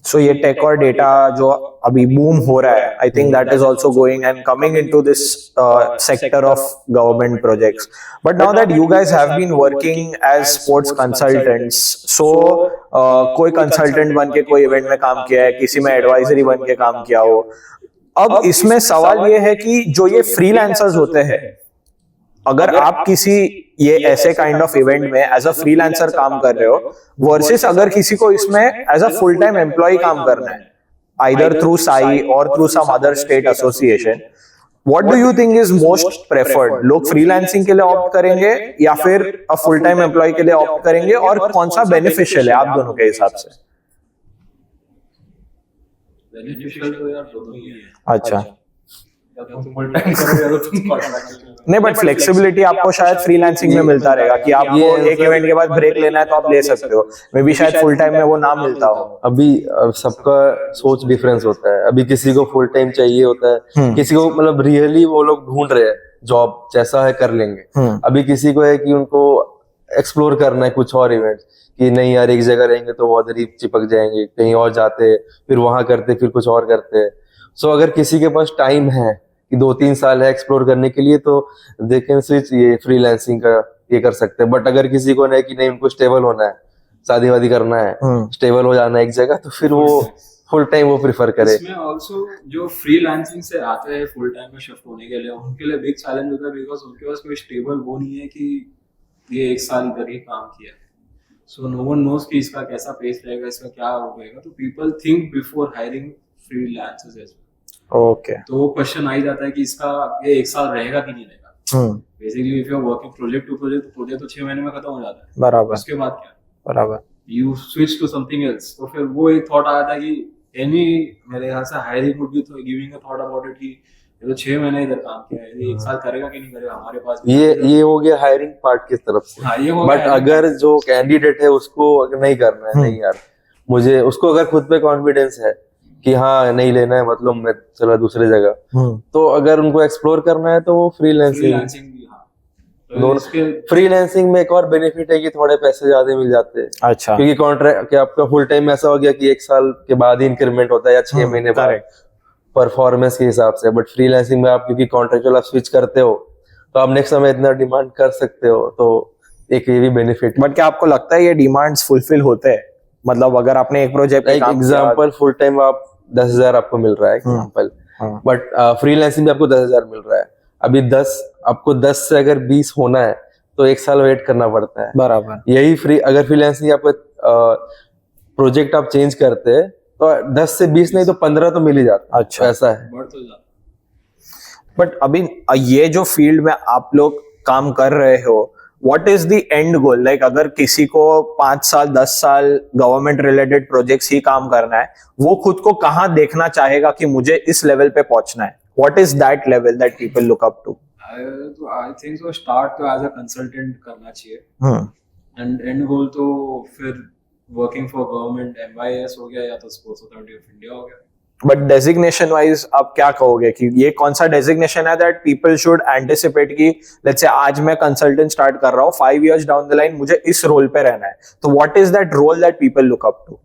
So ये टेक और डेटा जो अभी बूम हो रहा है, I think that is also going and coming into this sector of government projects. But now that you guys have been working as sports consultants, so कोई consultant बन के कोई इवेंट में काम किया है, किसी में एडवाइजरी बन के काम किया हो, अब इसमें सवाल ये है कि जो ये फ्रीलांसर्स होते हैं, अगर आप किसी ये ऐसे काइंड ऑफ इवेंट में एज अ फ्रीलांसर काम कर रहे हो वर्सेस अगर किसी को इसमें as a full time employ काम करना है, आइदर थ्रू साई और through some other state association, what do you think is most preferred? लोग फ्रीलांसिंग के लिए ऑप्ट करेंगे या फिर अ फुल टाइम एम्प्लॉय के लिए ऑप्ट करेंगे, और कौन सा बेनिफिशियल है आप दोनों के हिसाब से? बेनिफिशियल तो यार दोनों ही है। अच्छा, या तो तुम फुल टाइम करो या तो तुम कॉन्ट्रैक्ट। नहीं, बट फ्लेक्सिबिलिटी आपको शायद फ्रीलांसिंग में मिलता रहेगा कि आपको एक इवेंट के बाद ब्रेक लेना है तो आप ले सकते हो, मे बी शायद फुल टाइम में वो ना मिलता हो। अभी सबका सोच डिफरेंस होता है, अभी किसी को फुल टाइम चाहिए होता है, किसी को मतलब रियली वो लोग ढूंढ रहे हैं जॉब, जैसा है कर लेंगे। अभी किसी को है कि उनको एक्सप्लोर करना है कुछ और इवेंट, कि नहीं यार एक जगह रहेंगे तो वो उधर ही चिपक जाएंगे, कहीं और जाते फिर वहां करते फिर कुछ और करते। सो अगर किसी के पास टाइम है कि 2-3 साल है एक्सप्लोर करने के लिए, तो दे कैन स्विच ये फ्रीलांसिंग का ये कर सकते हैं। बट अगर किसी को नहीं कि नहीं उनको स्टेबल होना है, शादी वादी करना है, स्टेबल हो जाना है एक जगह, तो फिर वो फुल टाइम वो प्रिफर करे। इसमें ऑल्सो जो फ्रीलांसिंग से आते हैं फुल टाइम में शिफ्ट होने के लिए, उनके लिए बिग चैलेंज होता है, बिकॉज उनके पास कोई स्टेबल वो नहीं है कि ये 1 साल इधर ही काम किया, सो नो वन नोस कि इसका कैसा पेस रहेगा, इसका क्या होगा। तो people think before hiring freelancers as well. Okay, तो वो क्वेश्चन आ ही जाता है कि इसका ये 1 साल रहेगा कि नहीं रहेगा। Basically if you are working project to project तो 6 महीने में खत्म हो जाता है, बराबर उसके बाद क्या, बराबर you switch to something else. तो फिर वो एक थॉट आया था कि एनी, मेरे ख्याल से hiring would be giving a thought about it कि ये तो 6 महीने इधर काम किया है, ये 1 साल करेगा कि नहीं करेगा, हमारे पास भी ये हो गया हायरिंग पार्ट की तरफ से। हाँ, ये हो बट गया अगर जो कैंडिडेट है उसको अगर नहीं करना है, नहीं यार मुझे, उसको अगर खुद पे कॉन्फिडेंस है कि हाँ नहीं लेना है, मतलब मैं चला दूसरी जगह, तो अगर उनको एक्सप्लोर करना है तो वो फ्रीलांसिंग, फ्रीलांसिंग भी। हाँ, तो दोनों इसके फ्रीलांसिंग में एक और बेनिफिट है कि थोड़े पैसे ज्यादा मिल जाते हैं। अच्छा क्योंकि कॉन्ट्रैक्ट कि आपका फुल टाइम ऐसा हो गया कि 1 साल के बाद ही इंक्रीमेंट होता है या 6 महीने बाद correct. परफॉर्मेंस के हिसाब से। बट फ्रीलांसिंग में आप क्योंकि कॉन्ट्रैक्चुअल आप स्विच करते हो तो आप नेक्स्ट समय इतना डिमांड कर सकते हो, तो एक ये भी बेनिफिट। बट क्या आपको लगता है ये डिमांड्स फुलफिल होते हैं? मतलब अगर आपने एक प्रोजेक्ट पे एक काम एग्जांपल, फुल टाइम आप 10,000 आपको मिल रहा है एग्जांपल, बट फ्रीलांसिंग में आपको 10,000 मिल रहा है। अभी 10 आपको 10 से अगर 20 होना है तो 1 साल वेट करना पड़ता है। बराबर यही अगर फ्रीलांसिंग आपको प्रोजेक्ट आप चेंज करते हैं तो 10 से 20 नहीं तो 15 तो मिल ही जाता है। अच्छा। ऐसा है। बढ़ तो जाता। बट अभी ये जो फील्ड में आप लोग काम कर रहे हो, what is the end goal? Like अगर किसी को 5 साल 10 साल गवर्नमेंट रिलेटेड प्रोजेक्ट्स ही काम करना है, वो खुद को कहाँ देखना चाहेगा कि मुझे इस लेवल पे पहुंचना है? What is that level that people look up to? तो आई थिंक सो स्टार्ट तो एज अ कंसल्टेंट करना चाहिए, एंड एंड गोल तो फिर वर्किंग फॉर गवर्नमेंट, MYS हो गया या तो स्पोर्ट्स अथॉरिटी ऑफ इंडिया हो गया। बट डेजिग्नेशन वाइज आप क्या कहोगे कि ये कौन सा डेजिग्नेशन है दैट पीपल शुड एंटिसिपेट कि लेट्स से आज मैं कंसल्टेंट स्टार्ट कर रहा हूँ, 5 years डाउन द लाइन मुझे इस रोल पे रहना है, तो what is that role that people look up to?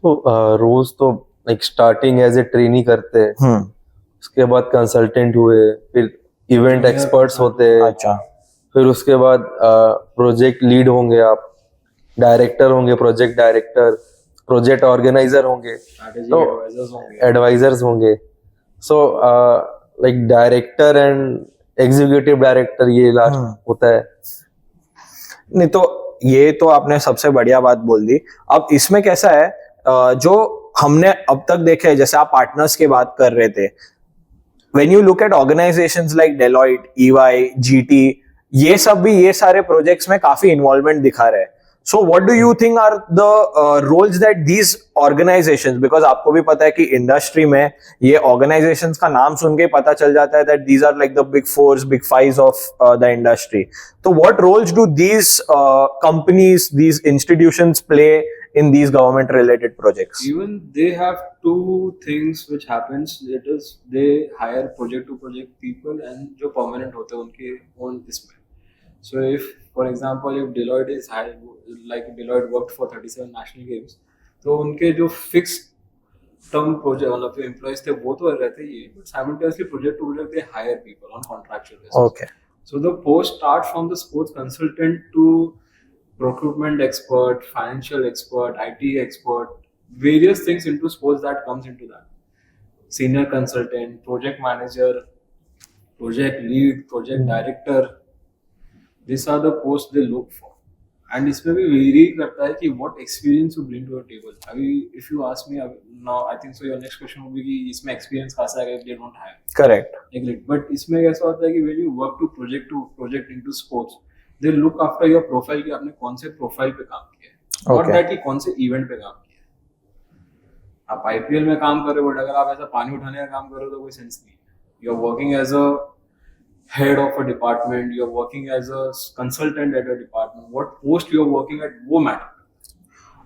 तो रोज तो like starting as a trainee करते हैं, उसके बाद कंसल्टेंट हुए, फिर इवेंट एक्सपर्ट्स होते हैं, अच्छा, फिर उसके बाद प्रोजेक्ट लीड होंगे आप, डायरेक्टर होंगे, प्रोजेक्ट डायरेक्टर, प्रोजेक्ट ऑर्गेनाइजर होंगे, स्ट्रैटेजी तो एडवाइजर्स होंगे। एडवाइजर्स होंगे। So like director and executive director ये लास्ट होता है। नहीं तो ये तो आपने सबसे बढ़िया बात बोल दी। अब इसमें कैसा है, जो हमने अब तक देखे हैं, जैसे आप पार्टनर्स की बात कर रहे थे, when you look at organizations like Deloitte, EY, GT, ये सब भी ये सारे प्रोजेक्ट्स में काफी इन्वॉल्वमेंट दिखा रहे हैं। So what do you think are the roles that these organizations, because आपको भी पता है कि इंडस्ट्री में ये organizations का नाम सुन के पता चल जाता है that these are like the big fours, big fives of the industry. So what roles do these companies, these institutions play in these government related projects? Even they have two things which happens. It is they hire project to project people and जो permanent होते हैं उनके own इसमें. So if for example if Deloitte is hired, like Deloitte worked for 37 national games, तो उनके जो fixed term project मतलब जो employees थे वो तो रहते ही है, but simultaneously project to project they hire people on contractual basis. Okay. So the post start from the sports consultant to procurement expert, financial expert, IT expert, various things into sports that comes into that. Senior consultant, project manager, project lead, project director. These are the posts they look for. And इसमें भी vary करता है कि what experience you bring to the table. अभी if you ask me now, I think so your next question would be कि इसमें experience कहाँ से आएगा if they don't hire. Correct. But इसमें कैसा होता है कि when you work to project into sports, they look after your profile कि आपने कौन से प्रोफाइल पे काम किया है, और दैट कि कौन से इवेंट पे काम किया है। आप IPL में काम कर रहे हो, बट अगर आप ऐसा पानी उठाने का काम कर रहे हो तो कोई सेंस नहीं है। You are working as a head of a department, you are working as a consultant at a department, what post you are working at वो matter।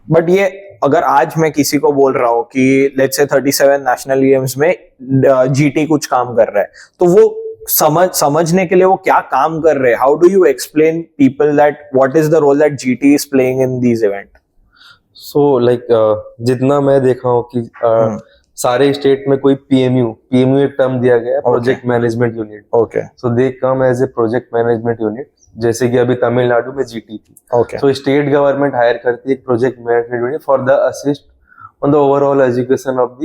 बट ये अगर आज मैं किसी को बोल रहा हूँ कि लेट्स से 37 नेशनल गेम्स में GT कुछ काम कर रहा है, तो वो समझने के लिए वो क्या काम कर रहे हैं? How do you explain people that what is the role that GT is playing in these event? So like जितना मैं देखा हूँ कि सारे स्टेट में कोई PMU एक टर्म दिया गया है, project management unit. Okay, so they come as a project management unit, जैसे कि अभी तमिलनाडु में GT थी। Okay, so state government hire करती है एक project management unit for the assist on the overall education of the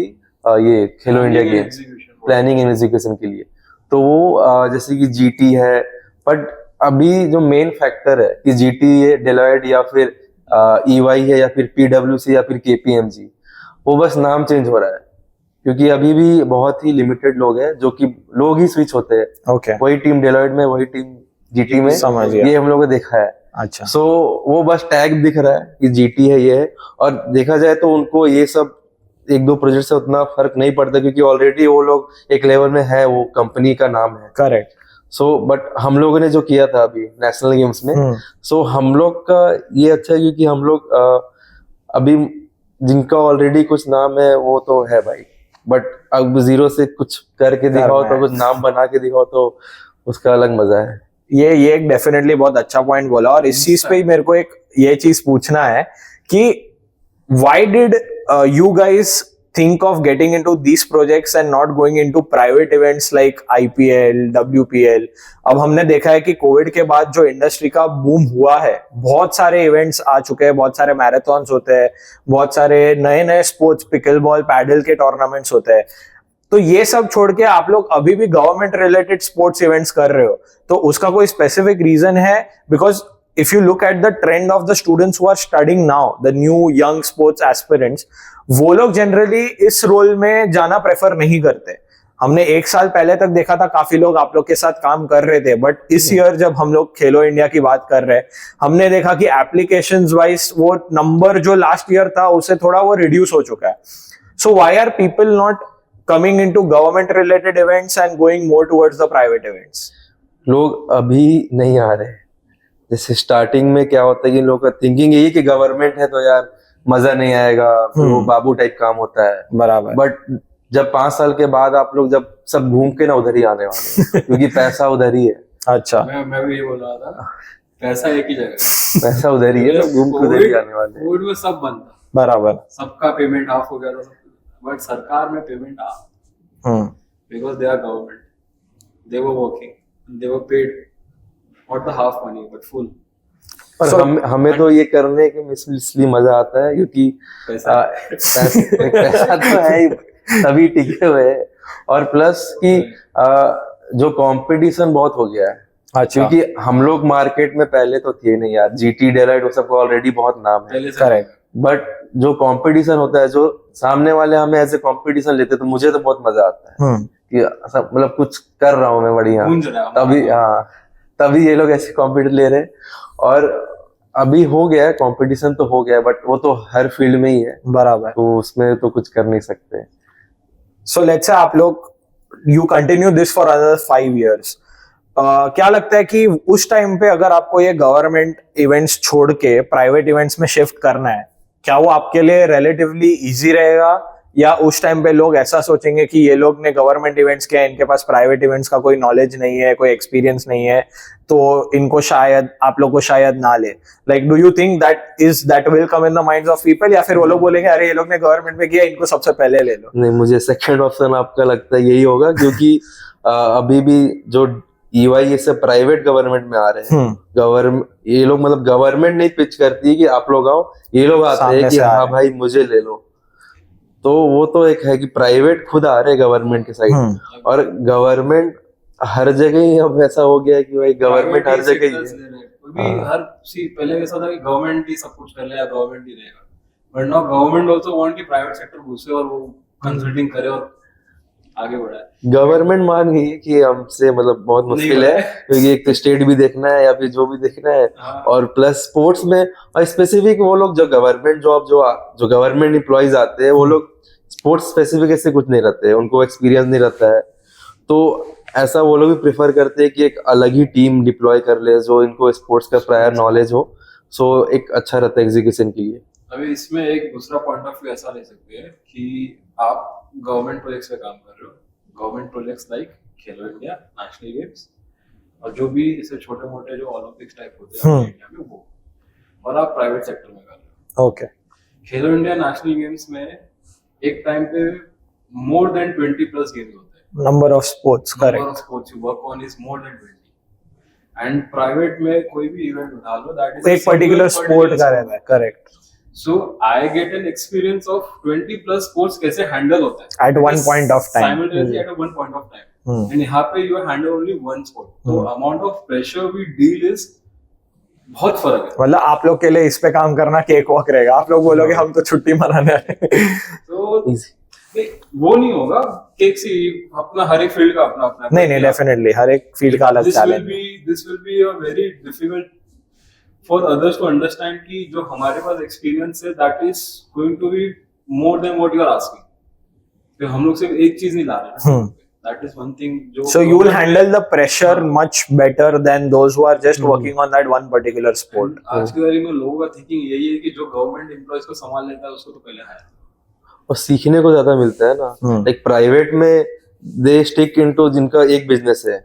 ये Khelo India games, planning and education के लिए। तो वो जैसे कि GT है, बट अभी जो मेन फैक्टर है कि GT है, डेलॉयट या फिर EY है या फिर PwC या फिर KPMG, वो बस नाम चेंज हो रहा है। क्योंकि अभी भी बहुत ही लिमिटेड लोग हैं जो कि लोग ही स्विच होते हैं, ओके, वही टीम डेलॉयट में, वही टीम जीटी में, समझ गया। ये हम लोगों ने देखा है। अच्छा, सो वो बस टैग दिख रहा है कि जीटी है, ये है, और देखा जाए तो उनको ये सब एक दो प्रोजेक्ट से उतना फर्क नहीं पड़ता क्योंकि ऑलरेडी वो लोग एक लेवल में है, वो कंपनी का नाम है। करेक्ट। सो बट हम लोगों ने जो किया था अभी नेशनल गेम्स में, सो हम लोग का ये अच्छा है क्योंकि हम लोग अभी जिनका ऑलरेडी कुछ नाम है वो तो है भाई, बट अब जीरो से कुछ करके दिखाओ तो, कुछ नाम बना के दिखाओ तो उसका अलग मजा है। ये एक डेफिनेटली बहुत अच्छा पॉइंट बोला, और इस चीज पे ही मेरे को एक ये चीज पूछना है कि why did you guys think of getting into these projects and not going into private events like IPL, WPL? अब हमने देखा है कि कोविड के बाद जो इंडस्ट्री का बूम हुआ है, बहुत सारे इवेंट्स आ चुके हैं, बहुत सारे मैराथन्स होते हैं, बहुत सारे नए नए स्पोर्ट्स, पिकल बॉल, पैडल के टूर्नामेंट्स होते हैं। तो ये सब छोड़ के आप लोग अभी भी गवर्नमेंट रिलेटेड स्पोर्ट्स इवेंट्स कर रहे हो, तो उसका कोई स्पेसिफिक रीजन है? Because if you look at the trend of the students who are studying now, the new young sports aspirants, वो लोग जनरली इस रोल में जाना प्रेफर नहीं करते। हमने एक साल पहले तक देखा था काफी लोग आप लोग के साथ काम कर रहे थे, बट इस ईयर जब हम लोग खेलो इंडिया की बात कर रहे हैं, हमने देखा कि एप्लीकेशंस वाइज वो नंबर जो लास्ट ईयर था उससे थोड़ा वो रिड्यूस हो चुका है। So why are people not coming into government related events and going more towards the private events? लोग अभी नहीं आ रहे। जैसे स्टार्टिंग में क्या होता है कि लोगों का थिंकिंग यही कि गवर्नमेंट है तो यार मजा नहीं आएगा, वो बाबू टाइप काम होता है। बराबर। बट जब 5 साल के बाद आप लोग जब सब घूम के ना उधर ही आने वाले हैं, क्योंकि पैसा उधर ही है। अच्छा, मैं भी ये बोल रहा था, पैसा एक ही जगह, पैसा उधर ही है, सब घूम के उधर ही आने वाले हैं। कोविड में सब बंद था, बराबर, सबका पेमेंट ऑफ हो गया था, बट सरकार में payment of, because they are government, they were working, they were paid not the half money but full. पर हमें तो ये करने के इसलिए मजा आता है क्योंकि पैसा तो है ही, तभी टिके हुए हैं, और प्लस कि जो कंपटीशन बहुत हो गया है। अच्छा, क्योंकि हम लोग मार्केट में पहले तो थे नहीं यार, जीटी डेलाइट वो सबको ऑलरेडी बहुत नाम है, करेक्ट, बट जो कंपटीशन होता है, जो सामने वाले हमें एज ए कंपटीशन लेते, तो मुझे तो बहुत मजा आता है कि मतलब कुछ कर रहा हूँ मैं बढ़िया, तभी तभी ये लोग ऐसे कॉम्पिटिशन ले रहे हैं। और अभी हो गया है कंपटीशन, तो हो गया है, बट वो तो हर फील्ड में ही है। बराबर, तो उसमें तो कुछ कर नहीं सकते। सो लेट्स से आप लोग you continue this for another 5 years, क्या लगता है कि उस टाइम पे अगर आपको ये गवर्नमेंट इवेंट्स छोड़ के प्राइवेट इवेंट्स में शिफ्ट करना है, क्या वो आपके लिए रिलेटिवली इजी रहेगा, या उस टाइम पे लोग ऐसा सोचेंगे कि ये लोग ने गवर्नमेंट इवेंट्स किया, इनके पास प्राइवेट इवेंट्स का कोई नॉलेज नहीं है, कोई एक्सपीरियंस नहीं है, तो इनको शायद आप लोग को शायद ना ले? Like do you think that will come in the minds of people, या फिर वो लोग बोलेंगे अरे ये लोग ने गवर्नमेंट में किया, इनको सबसे पहले ले लो? नहीं, मुझे सेकंड ऑप्शन आपका लगता है यही होगा, क्योंकि अभी भी जो EY ये सब प्राइवेट गवर्नमेंट में आ रहे हैं, गवर्नमेंट ये लोग मतलब गवर्नमेंट नहीं पिच करती है कि आप लोग आओ, ये लोग आते हैं कि हाँ भाई मुझे ले लो। तो वो तो एक है कि प्राइवेट खुद आ रहे हैं गवर्नमेंट के साइड, और गवर्नमेंट हर जगह ही अब ऐसा हो गया है कि भाई गवर्नमेंट हर जगह ही है। हर पहले ऐसा था कि गवर्नमेंट ही सब कुछ कर ले या गवर्नमेंट ही रहेगा, but now government also want कि प्राइवेट सेक्टर घुसे और वो कंसल्टिंग करे और आगे बढ़ाए। गवर्नमेंट मान गई कि हमसे मतलब बहुत मुश्किल है, क्योंकि एक तो स्टेट भी देखना है या फिर जो भी देखना है, और प्लस स्पोर्ट्स में, और स्पेसिफिक वो लोग जो गवर्नमेंट जॉब जो गवर्नमेंट एम्प्लॉइज आते हैं, वो लोग स्पोर्ट्स स्पेसिफिक ऐसे कुछ नहीं रहते, उनको एक्सपीरियंस नहीं रहता है, तो ऐसा वो लोग भी प्रेफर करते हैं कि एक अलग ही टीम डिप्लॉय कर ले जो इनको स्पोर्ट्स का प्रायर नॉलेज हो। सो एक अच्छा रहता है एग्जीक्यूशन के लिए। अभी इसमें एक दूसरा पॉइंट ऑफ व्यू ऐसा ले सकते हैं कि आप गवर्नमेंट प्रोजेक्ट्स पे काम कर रहे हो, गवर्नमेंट प्रोजेक्ट्स लाइक खेलो इंडिया, नेशनल गेम्स, और जो भी इसे छोटे मोटे जो ओलंपिक्स टाइप होते हैं इंडिया में वो, और आप प्राइवेट सेक्टर में कर रहे हो। ओके, खेलो इंडिया नेशनल गेम्स में एक टाइम पे मोर देन 20+ गेम्स होते हैं, number of sports, correct, number of sports you work on is more than 20, and private में कोई भी इवेंट उठा लो दैट इज एक पर्टिकुलर स्पोर्ट का रहता है, correct. So I get an experience of 20+ sports कैसे हैंडल होता है at one point of time, simultaneously at a one point of time, and यहाँ पे you handle only one sport, तो amount of pressure we deal is बहुत फर्क है। मतलब आप लोग के लिए इस पे काम करना केक वॉक रहेगा, आप लोग बोलोगे हम तो छुट्टी मनाने आए। तो नहीं, वो नहीं होगा कि अपना हर एक फील्ड का अपना अपना नहीं डेफिनेटली हर एक फील्ड का अलग चैलेंज है। This will be a very difficult for others to understand कि जो हमारे पास एक्सपीरियंस है that is going to be more than what you are asking. तो हम लोग सिर्फ एक चीज नहीं ला रहे हैं, दैट इज वन थिंग जो So you will handle the pressure much better than those who are just working on that one particular sport. आज के बारे में लोगों का थिंकिंग यही है कि जो गवर्नमेंट एम्प्लॉयज को संभाल लेता है उसको तो पहले हायर। और सीखने को ज्यादा मिलता है ना। लाइक प्राइवेट में दे स्टिक इनटू जिनका एक बिजनेस है,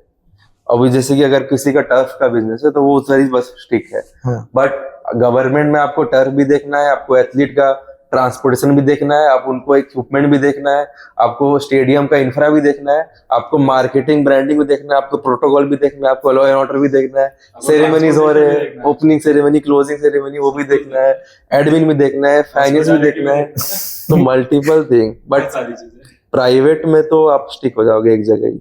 अभी जैसे कि अगर किसी का टर्फ का बिजनेस है तो वो उस तरह बस स्टिक है। बट गवर्नमेंट में आपको टर्फ भी देखना है, आपको एथलीट का ट्रांसपोर्टेशन भी देखना है, आप उनको इक्विपमेंट भी देखना है, आपको स्टेडियम का इंफ्रा भी देखना है, आपको मार्केटिंग ब्रांडिंग भी देखना है, आपको प्रोटोकॉल भी देखना है, आपको लॉ एंड ऑर्डर भी देखना है, सेरेमनीज हो रहे हैं, ओपनिंग सेरेमनी, क्लोजिंग सेरेमनी, वो भी देखना है, एडमिन भी देखना है, फाइनेंस भी देखना है, तो मल्टीपल थिंग। बट सारी चीजें प्राइवेट में तो आप स्टिक हो जाओगे एक जगह ही।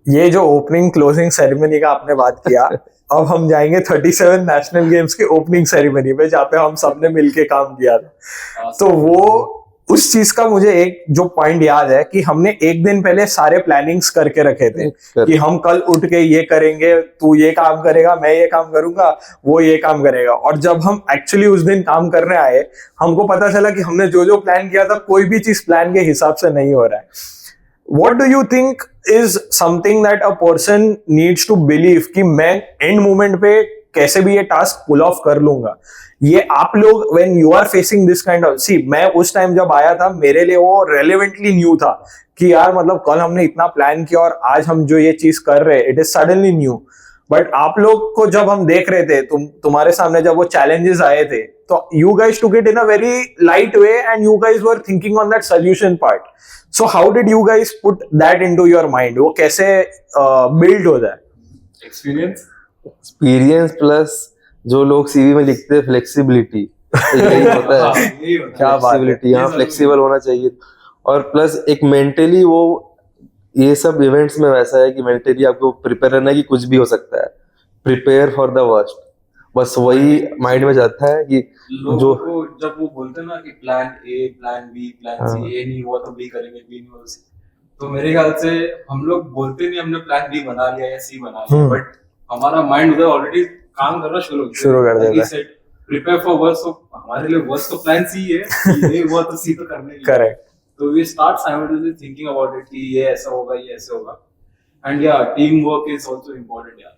ये जो ओपनिंग क्लोजिंग सेरेमनी का आपने बात किया, अब हम जाएंगे 37 नेशनल गेम्स के ओपनिंग सेरेमनी में जहाँ पे हम सबने मिलके काम किया था। तो वो उस चीज का मुझे एक जो पॉइंट याद है कि हमने एक दिन पहले सारे प्लानिंग्स करके रखे थे कि हम कल उठ के ये करेंगे, तू ये काम करेगा, मैं ये काम करूंगा, वो ये काम करेगा। और जब हम एक्चुअली उस दिन काम करने आए, हमको पता चला कि हमने जो जो प्लान किया था कोई भी चीज प्लान के हिसाब से नहीं हो रहा है। What do you think is something that a person needs to believe कि मैं end moment पे कैसे भी ये टास्क पुल ऑफ कर लूंगा? ये आप लोग when you are facing this kind of, see मैं उस टाइम जब आया था मेरे लिए वो relevantly न्यू था कि यार मतलब कल हमने इतना प्लान किया और आज हम जो ये चीज कर रहे हैं, it is suddenly new. But आप लोग को जब हम देख रहे थे, तुम्हारे सामने जब वो चैलेंजेस आए थे, तो you guys took it in a very light way and you guys were thinking on that solution part. So how did you guys put that into your mind? वो कैसे बिल्ड होता है? एक्सपीरियंस प्लस जो लोग CV में लिखते हैं flexibility, यही होता है। क्या फ्लेक्सिबिलिटी, हाँ फ्लेक्सिबल होना चाहिए। और प्लस एक मेंटली वो ये सब इवेंट्स में वैसा है कि मेंटली आपको प्रिपेयर रहना है कि कुछ भी हो सकता है, प्रिपेयर फॉर द वर्स्ट, बस वही माइंड में जाता है कि जो को जब वो बोलते हैं ना कि plan A, plan B, plan C, A नहीं हुआ तो बी करेंगे, बी नहीं हुआ तो सी। तो मेरे ख्याल से हम लोग बोलते नहीं हमने प्लान बी बना लिया या सी बना लिया, बट हमारा माइंड उधर ऑलरेडी काम करना शुरू कर देता है। प्रिपेयर फॉर वर्स्ट, तो हमारे लिए वर्स्ट तो प्लान सी है, ए हुआ तो सी तो करने के लिए। करेक्ट। तो we start simultaneously thinking about it कि ये ऐसा होगा, ये ऐसे होगा। एंड या team work is also important यार।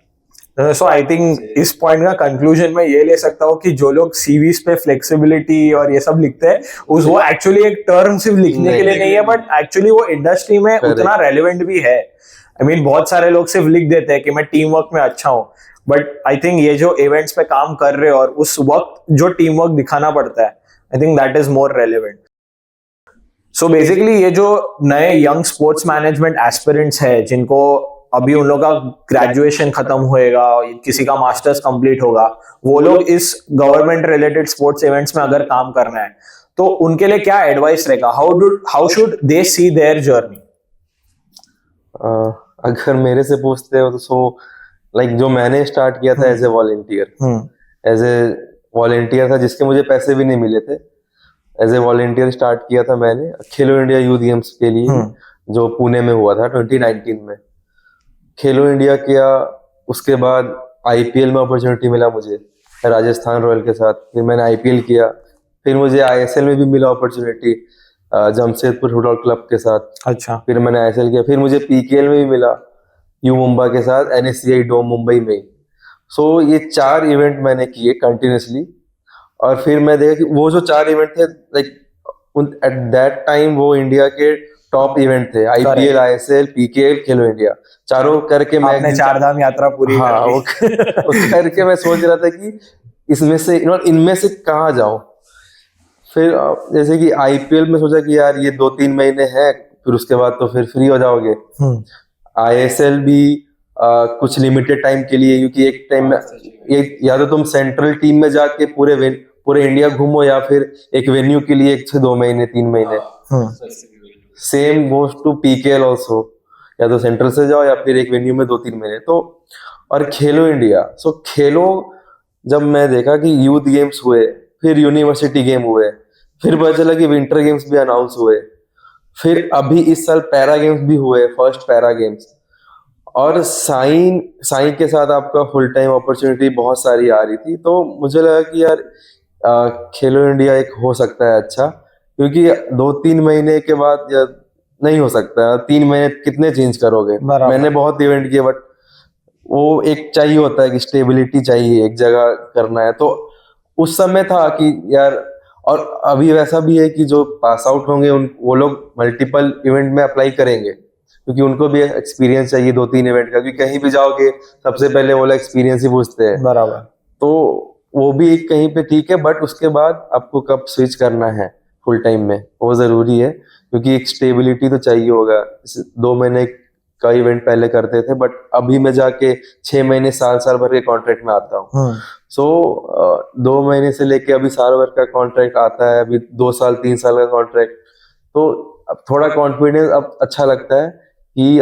सो आई थिंक इस पॉइंट का कंक्लूजन में ये ले सकता हूँ कि जो लोग सीवीज पे फ्लेक्सिबिलिटी और ये सब लिखते हैं, उस वो एक्चुअली एक टर्म सिर्फ लिखने के लिए नहीं है, बट एक्चुअली वो इंडस्ट्री में उतना रेलेवेंट भी है। आई मीन बहुत सारे लोग सिर्फ लिख देते हैं कि मैं टीम वर्क में अच्छा हूँ, बट आई थिंक ये जो इवेंट्स पे काम कर रहे हो और उस वक्त जो टीम वर्क दिखाना पड़ता है, I think that is more relevant. So basically ये जो नए यंग स्पोर्ट्स मैनेजमेंट एस्पिरेंट्स है, जिनको अभी उन लोग का ग्रेजुएशन खत्म होएगा, किसी का मास्टर्स कंप्लीट होगा, वो लोग इस गवर्नमेंट रिलेटेड स्पोर्ट्स इवेंट्स में अगर काम करना है तो उनके लिए क्या एडवाइस रहेगा? How should they see their journey? अगर मेरे से पूछते हो तो लाइक जो मैंने स्टार्ट किया था एज ए वॉलंटियर था, जिसके मुझे पैसे भी नहीं मिले थे। एज ए वॉलंटियर स्टार्ट किया था मैंने खेलो इंडिया यूथ गेम्स के लिए, जो पुणे में हुआ था 2019 में। खेलो इंडिया किया, उसके बाद आईपीएल में अपॉर्चुनिटी मिला मुझे राजस्थान रॉयल के साथ, फिर मैंने आईपीएल किया, फिर मुझे आईएसएल में भी मिला अपॉर्चुनिटी जमशेदपुर फुटबॉल क्लब के साथ। अच्छा। फिर मैंने आईएसएल किया, फिर मुझे पीकेएल में भी मिला यू मुंबा के साथ एनएससीआई डोम मुंबई में। सो ये 4 इवेंट मैंने किए कंटिन्यूसली, और फिर मैं देखा कि वो जो 4 इवेंट थे, लाइक एट दैट टाइम वो इंडिया के टॉप इवेंट थे। आईपीएल, आईएसएल, पीकेएल, खेलो इंडिया, चारों करके मैं 4 धाम यात्रा पूरी कर ली। करके मैं सोच रहा था कि इनमें से कहाँ जाऊं। फिर जैसे कि आईपीएल में सोचा कि यार ये 2-3 महीने हैं, फिर उसके बाद तो फिर फ्री हो जाओगे। आईएसएल भी कुछ लिमिटेड टाइम के लिए, क्योंकि एक टाइम में या तो तुम सेंट्रल टीम में जाके पूरे इंडिया घूमो, या फिर एक वेन्यू के लिए 1 से 2 महीने 3 महीने। Same goes to PKL also, या तो सेंट्रल से जाओ या फिर एक वेन्यू में 2-3 महीने। तो और खेलो इंडिया, खेलो जब मैं देखा कि यूथ गेम्स हुए, फिर यूनिवर्सिटी गेम हुए, फिर पता चला कि विंटर गेम्स भी अनाउंस हुए, फिर अभी इस साल पैरा गेम्स भी हुए, फर्स्ट पैरा गेम्स, और साइन साइन के साथ आपका फुल टाइम अपॉर्चुनिटी बहुत सारी आ रही थी। तो मुझे लगा कि यार खेलो इंडिया एक हो सकता है अच्छा, क्योंकि 2-3 महीने के बाद या नहीं हो सकता, 3 महीने कितने चेंज करोगे। बराबर। मैंने बहुत इवेंट किए, बट वो एक चाहिए होता है कि स्टेबिलिटी चाहिए, एक जगह करना है। तो उस समय था कि यार, और अभी वैसा भी है कि जो पास आउट होंगे वो लोग मल्टीपल इवेंट में अप्लाई करेंगे, क्योंकि उनको भी एक्सपीरियंस चाहिए 2-3 इवेंट का, क्योंकि कहीं भी जाओगे सबसे पहले वो लोग एक्सपीरियंस ही पूछते हैं। बराबर। तो वो भी एक कहीं पे ठीक है, बट उसके बाद आपको कब स्विच करना है फुल टाइम में वो जरूरी है, क्योंकि एक स्टेबिलिटी तो चाहिए होगा। 2 महीने का इवेंट पहले करते थे, बट अभी मैं जाके 6 महीने साल भर के कॉन्ट्रैक्ट में आता हूँ। सो 2 महीने से लेके अभी साल भर का कॉन्ट्रैक्ट आता है, अभी 2 साल 3 साल का कॉन्ट्रैक्ट। तो अब थोड़ा कॉन्फिडेंस अब अच्छा लगता है कि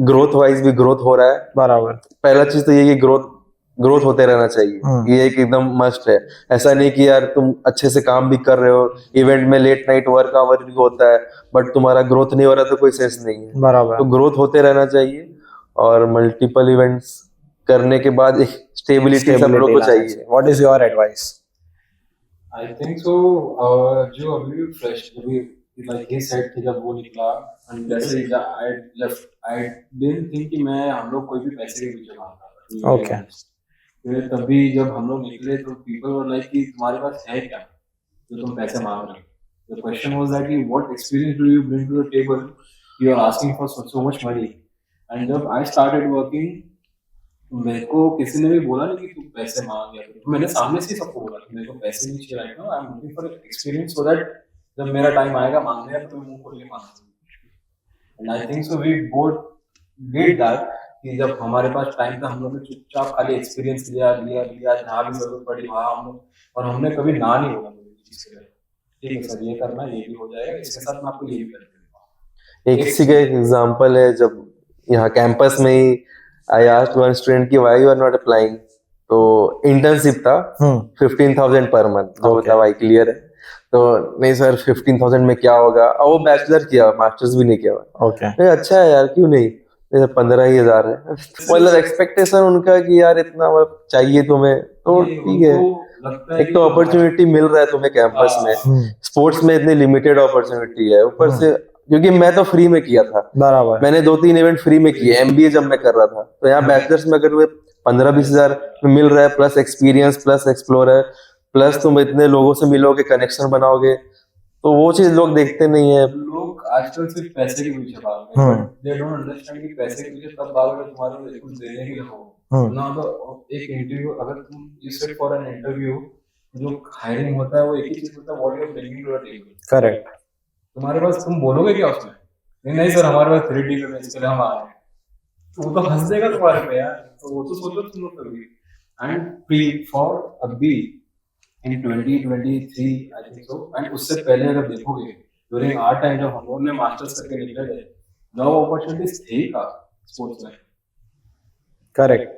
ग्रोथ वाइज भी ग्रोथ हो रहा है। बराबर। पहला चीज तो ये कि ग्रोथ होते रहना चाहिए, ये एक एकदम मस्ट है। ऐसा नहीं कि यार तुम अच्छे से काम भी कर रहे हो, इवेंट में लेट नाइट वर्क आवर भी होता है, बट तुम्हारा ग्रोथ नहीं हो रहा तो कोई सेंस नहीं है। बराबर। तो ग्रोथ होते रहना चाहिए, और मल्टीपल इवेंट्स करने के बाद एक स्टेबिलिटी सब लोग को चाहिए। What is your advice? I think सो जो अभी फ्रेश अभी लाइक ही सेड कि जब वो निकला एंड जैसे I left I didn't think कि मैं हम लोग कोई भी पैसे के पीछे भागता। ओके। फिर तभी जब हम लोग निकले तो पीपल वर लाइक कि तुम्हारे पास है क्या जो तुम पैसे मांग रहे हो। द क्वेश्चन वाज दैट कि what experience do you bring to the table, you are asking for so much money. And जब आई स्टार्टेड वर्किंग, मेरे को किसी ने भी बोला नहीं कि तू पैसे मांग, या तो मैंने सामने से सबको बोला कि मेरे को पैसे नहीं चाहिए right now, I am looking for experience so that जब मेरा टाइम आएगा मांगने का तो मैं मुंह खोल के मांग सकूं। And I think so we both did that कि जब हमारे पास टाइम था हम लोग ने चुपचाप खाली एक्सपीरियंस लिया लिया लिया, जहाँ भी जरूरत पड़ी वहाँ हम लोग, और हमने कभी ना नहीं बोला चीज के लिए। ठीक है सर ये करना ये भी हो जाएगा, इसके साथ मैं आपको ये भी करके दूंगा। एक इसी का एग्जांपल है, जब यहाँ कैंपस में ही आई आस्क्ड वन स्टूडेंट कि why you are not applying. तो इंटर्नशिप था 15,000 पर मंथ, जो मतलब आई क्लियर है। तो नहीं सर 15,000 में क्या होगा, और वो बैचलर किया, मास्टर्स भी नहीं किया। ओके। अच्छा है यार, क्यों नहीं, 15,000 है। मतलब एक्सपेक्टेशन उनका कि यार इतना चाहिए तुम्हें, तो ठीक है। एक तो अपॉर्चुनिटी मिल रहा है तुम्हें कैंपस में, स्पोर्ट्स में इतनी लिमिटेड अपॉर्चुनिटी है, ऊपर से क्योंकि मैं तो फ्री में किया था। बराबर। मैंने 2-3 इवेंट फ्री में किए, एमबीए जब मैं कर रहा था। तो यहाँ बैचलर्स में अगर तुम्हें 15-20 हजार मिल रहा है, प्लस एक्सपीरियंस प्लस एक्सप्लोर है, प्लस तुम इतने लोगों से मिलोगे, कनेक्शन बनाओगे, तो वो चीज लोग देखते नहीं है। लोग आजकल सिर्फ पैसे के पीछे भाग रहे हैं, दे डोंट अंडरस्टैंड कि पैसे के पीछे तब भाग रहे तुम्हारे कुछ देने के लिए हो ना। तो एक इंटरव्यू अगर तुम you sit for an interview, जो हायरिंग होता है वो एक ही चीज होता है, what you are bringing to the table. Correct. तुम्हारे पास तुम बोलोगे क्या उसमें, नहीं सर हमारे पास 3D पे इसके लिए हम आ रहे हैं, तो वो तो हंस देगा तुम्हारे पे यार। तो वो तो सोचो तुम लोग कभी। एंड प्री फॉर अभी इन 2023 आई थिंक सो, एंड उससे पहले अगर देखोगे ड्यूरिंग आवर टाइम जब हम लोग ने मास्टर्स करके निकले थे, जॉब अपॉर्चुनिटीज थी का स्पोर्ट्स में। करेक्ट।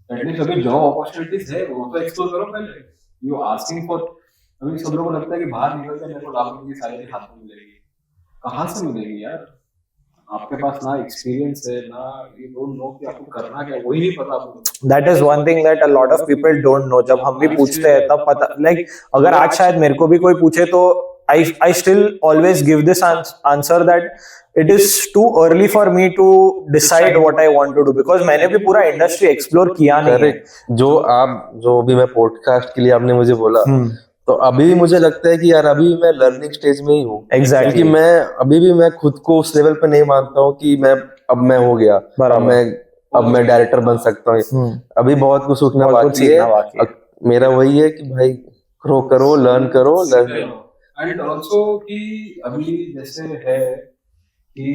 एटलीस्ट अभी जॉब अपॉर्चुनिटीज है, वो तो एक्सप्लोर करो पहले। यू आस्किंग फॉर, अभी सब लोगों को लगता है कि बाहर निकल के मेरे को लाखों की सैलरी हाथ में मिलेगी, कहाँ से मिलेगी यार। आपके पास ना एक्सपीरियंस है ना, यू डोंट नो कि आपको करना क्या, वही नहीं पता आपको। That is one thing that a lot of people don't know. जब हम भी पूछते हैं तब पता, लाइक अगर आज शायद मेरे को भी कोई पूछे तो I still always give this answer that it is too early for me to decide what I want to do, because मैंने भी पूरा इंडस्ट्री एक्सप्लोर किया नहीं है। जो भी मैं पॉडकास्ट के लिए आपने मुझे बोला, तो अभी भी मुझे लगता है कि यार अभी भी मैं लर्निंग स्टेज में ही हूँ। Exactly. क्योंकि मैं अभी भी मैं खुद को उस लेवल पे नहीं मानता हूँ कि अब मैं हो गया, अब मैं डायरेक्टर बन सकता हूँ। अभी बहुत कुछ सीखना बाकी है। मेरा वही है कि भाई ग्रो करो, लर्न करो, एंड ऑल्सो कि अभी जैसे है कि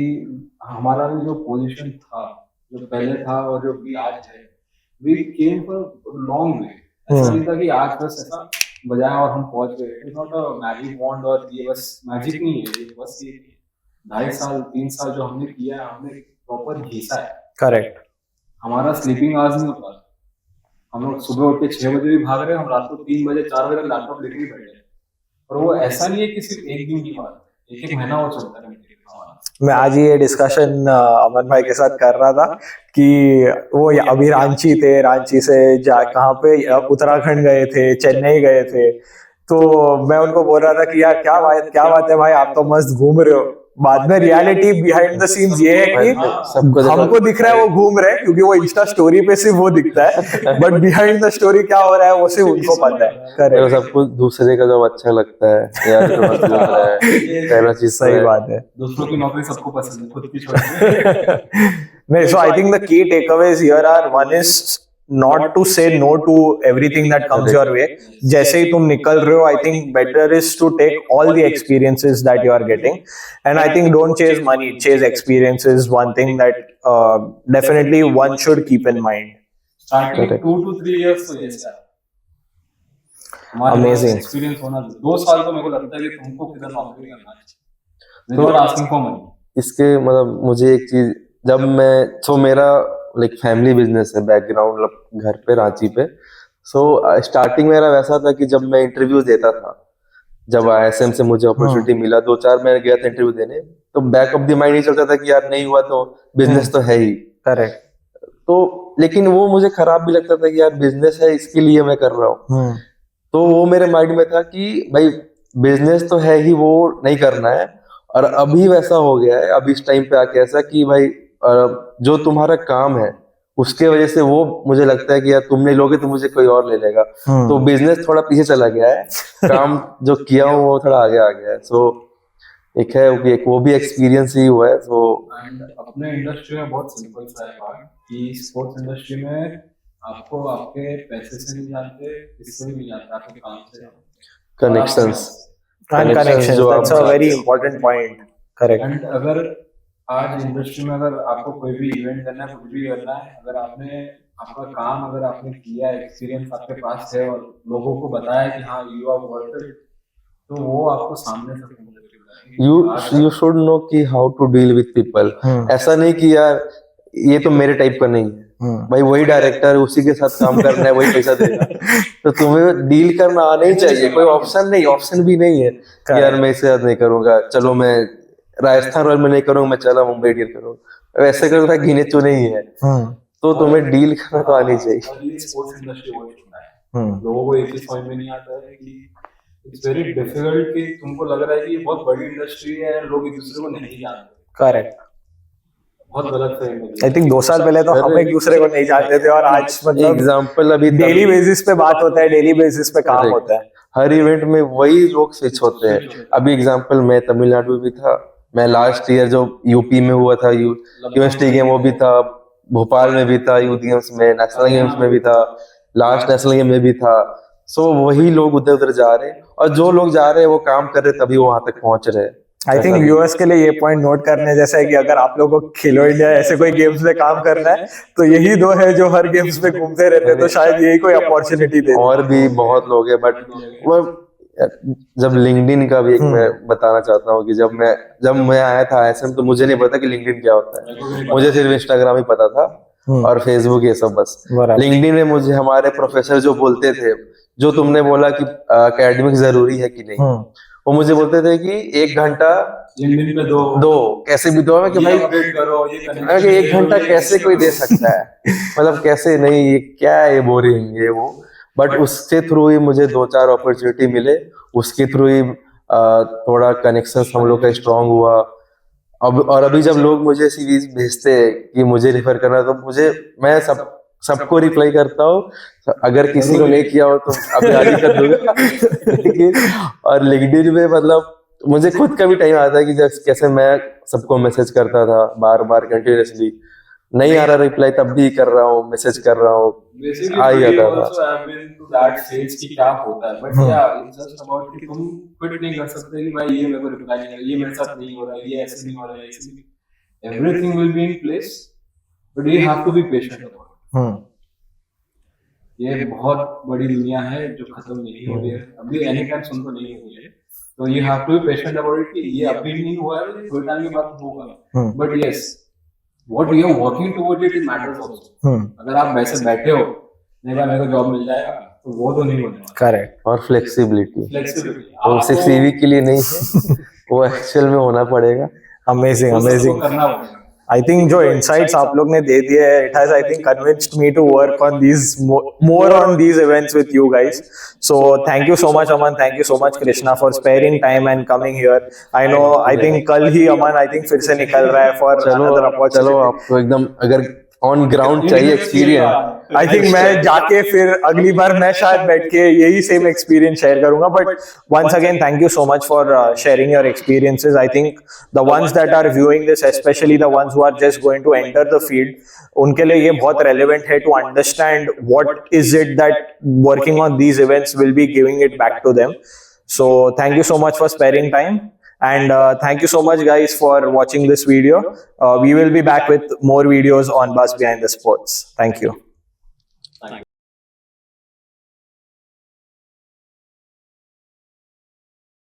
हमारा भी जो पोजीशन था, जो पहले था और जो भी आज है, we came for long way. ऐसा नहीं था कि आज बस ऐसा बजाया और हम पहुंच गए। It's not a magic wand, और ये बस मैजिक नहीं है, ये बस ये 2.5 साल 3 साल जो हमने किया है, हमने प्रॉपर घिसा है। करेक्ट। हमारा स्लीपिंग आवर्स नहीं होता, हम लोग सुबह उठ के 6 बजे भी भाग रहे हैं, हम रात को 3 बजे 4 बजे लैपटॉप लेके ही बैठे हैं। और वो ऐसा नहीं है कि सिर्फ एक दिन की बात, एक महीना वो चलता है मेरे लिए। मैं आज ही ये डिस्कशन अमन भाई के साथ कर रहा था कि वो अभी रांची थे, रांची से जा कहाँ पे उत्तराखंड गए थे, चेन्नई गए थे। तो मैं उनको बोल रहा था कि यार क्या बात है भाई, आप तो मस्त घूम रहे हो। बाद में रियलिटी बिहाइंड द सीन्स ये है कि सबको देखा- हमको दिख रहा है वो घूम रहे हैं क्योंकि वो इंस्टा स्टोरी पे सिर्फ वो दिखता है, बट बिहाइंड द स्टोरी क्या हो रहा है वो सिर्फ उनको पता है। मेरे को करेक्ट, सबको दूसरे का जॉब अच्छा लगता है यार, तो मस्त लग रहा है, पहला चीज तो सही है। बात है। दूसरों की नौकरी सबको पसंद है, खुद की छोड़ के। नहीं, so I think the key takeaways here are, one is not to say no to everything that comes your way. जैसे ही तुम निकल रहे हो, I think better is to take all the experiences that you are getting, and I think don't chase money, chase experiences. One thing that definitely one should keep in mind. Starting Correct. 2 to 3 years तो yes यार, हमारे Amazing. Experience होना चाहिए। 2 साल तो मेरे को लगता है कि तुमको किधर नौकरी करना चाहिए विदाउट आस्किंग फॉर मनी। इसके मतलब मुझे एक चीज, जब मैं मेरा लाइक फैमिली बिजनेस है बैकग्राउंड, मतलब घर पे रांची पे। स्टार्टिंग मेरा वैसा था कि जब मैं इंटरव्यू देता था, जब ISM से मुझे अपॉर्चुनिटी मिला, 2-4 मैं गया था इंटरव्यू देने, तो बैक ऑफ द माइंड ये चलता था कि यार नहीं हुआ तो बिजनेस तो है ही। Correct. तो लेकिन वो मुझे खराब भी लगता था कि यार बिजनेस है, इसके लिए मैं कर रहा हूँ। तो वो मेरे माइंड में था कि भाई बिजनेस तो है ही, वो नहीं करना है। और अभी वैसा हो गया है, अभी इस टाइम पे आके ऐसा कि भाई जो तुम्हारा काम है उसके वजह से वो मुझे लगता है कि यार तुम नहीं लोगे तो मुझे कोई और ले लेगा। तो बिजनेस थोड़ा पीछे चला गया है, काम जो किया हूँ वो थोड़ा आगे आ गया है। एक है कि एक वो भी एक्सपीरियंस ही हुआ है। एंड अपने इंडस्ट्री में बहुत सिंपल सा है बात कि स्पोर्ट्स इंडस्ट्री में आपको आपके पैसे से नहीं जानते, इससे भी नहीं जानते, आपके काम से। कनेक्शंस And connections, जो that's a आप- very important point. Correct. And अगर आज इंडस्ट्री में अगर आपको कोई भी इवेंट करना है, कुछ भी करना है, अगर आपने आपका काम अगर आपने किया, एक्सपीरियंस आपके पास है और लोगों को बताया कि हाँ यू आर वर्थ इट, तो वो आपको सामने से यू शुड नो कि how to deal with people. ऐसा नहीं कि यार ये तो मेरे टाइप का नहीं है, भाई वही डायरेक्टर उसी के साथ काम करना है, वही पैसा देगा, तो तुम्हें डील करना आना ही चाहिए। कोई ऑप्शन भी नहीं है कि यार मैं इसके साथ नहीं करूंगा, चलो मैं राजस्थान रॉयल में नहीं करूंगा, मैं चला मुंबई डील करूंगा, वैसे करूंगा गिने चुने ही है। तो तुम्हें डील करना तो आनी चाहिए। और ये स्पोर्ट्स इंडस्ट्री बहुत छोटा है, लोगों को एक चीज समझ में नहीं आता है कि इट्स वेरी डिफिकल्ट कि तुमको लग रहा है कि ये बहुत बड़ी इंडस्ट्री है, लोग एक दूसरे को नहीं जानते। Correct. बहुत गलत है। आई थिंक 2 साल पहले तो हम एक दूसरे को नहीं जानते थे, और आज मतलब एग्जाम्पल अभी डेली बेसिस पे बात होता है, डेली बेसिस पे काम होता है। हर इवेंट में वही लोग स्विच होते हैं। अभी एग्जाम्पल मैं तमिलनाडु में भी था, मैं लास्ट ईयर जो यूपी में हुआ था यूनिवर्सिटी गेम वो भी था, भोपाल में भी था, यूथ गेम्स में, नेशनल गेम्स में भी था, लास्ट नेशनल गेम में भी था। वही लोग उधर उधर जा रहे हैं, और जो लोग जा रहे हैं वो काम कर रहे हैं, तभी वो वहां तक पहुंच रहे हैं। आई थिंक व्यूअर्स के लिए ये पॉइंट नोट करने जैसा है कि अगर आप लोगों को खेलो इंडिया ऐसे कोई गेम्स में काम करना है, तो यही 2 है जो हर गेम्स में घूमते रहते हैं, तो शायद यही कोई अपॉर्चुनिटी दे। और भी बहुत लोग हैं, बट वो जब लिंक्डइन का भी एक मैं बताना चाहता हूँ कि जब मैं आया था ISM, तो मुझे नहीं पता कि लिंक्डइन क्या होता है, मुझे सिर्फ इंस्टाग्राम ही पता था और फेसबुक, ये सब बस। लिंक्डइन में मुझे हमारे प्रोफेसर जो बोलते थे, जो तुमने बोला कि एकेडमिक जरूरी है कि नहीं, वो मुझे बोलते थे कि 1 घंटा लिंक्डइन पे दो कैसे भी दो, मैं कि भाई अपडेट करो, ये मैं कि 1 घंटा कैसे कोई दे सकता है, मतलब कैसे नहीं, ये क्या है, ये बोरिंग ये वो। बट उसके थ्रू ही मुझे 2-4 अपॉर्चुनिटी मिले, उसके थ्रू ही थोड़ा कनेक्शन हम लोग का स्ट्रांग हुआ। और अभी जब लोग मुझे सीरीज भेजते हैं कि मुझे रेफर करना, तो मैं सबको रिप्लाई करता हूँ। अगर किसी को नहीं किया हो तो अभी आगे कर दूंगा। और लिंक्डइन में मतलब मुझे खुद का भी टाइम आता है कि जब कैसे मैं सबको मैसेज करता था बार बार कंटिन्यूअसली, नहीं आ रहा रिप्लाई तब भी कर रहा हूँ, मैसेज कर रहा हूँ, आ ही जाता था। क्या होता है, बट यार इट्स जस्ट अबाउट कि तुम क्विट नहीं कर सकते कि भाई ये मेरे को रिप्लाई नहीं कर रहा, ये मेरे साथ नहीं हो रहा, ये ऐसे नहीं हो रहा, ऐसे नहीं। Everything will be in place, but you have to be patient about it. ये बहुत बड़ी दुनिया है जो खत्म नहीं हो रही है, अभी एनी टाइम सुन तो नहीं हुई है, तो you have to be patient about it कि ये अभी नहीं हुआ है, थोड़ी टाइम के बाद होगा। But yes, what you are working toward it matters also. अगर आप वैसे बैठे हो, नहीं भाई मेरे को जॉब मिल जाएगा, तो वो तो नहीं होने वाला। करेक्ट। और फ्लेक्सिबिलिटी, फ्लेक्सिबिलिटी वो सिर्फ CV के लिए नहीं है, वो एक्चुअल में होना पड़ेगा। अमेजिंग वो सबको अमेजिंग। करना पड़ेगा। आई थिंक जो इनसाइट्स आप लोग ने दे दिए it has I think convinced me to work on these more on these events with you guys. So thank you so much Aman, thank you so much Krishna for sparing time and coming here. I know I think कल ही अमन I think फिर से निकल रहा है for another चलो opportunity. आपको एकदम अगर ऑन ग्राउंड चाहिए एक्सपीरियंस, आई थिंक मैं जाके फिर अगली बार मैं शायद बैठ के यही सेम एक्सपीरियंस शेयर करूंगा। But once again thank you so much for sharing your experiences. I think the ones that are viewing this, specially the ones who are just going to enter the field, उनके लिए ये बहुत relevant है to understand what is it that working on these events will be giving it back to them. So thank you so much for sparing time, and thank you so much guys for watching this video. We will be back with more videos on Buzz Behind the Sports. Thank you.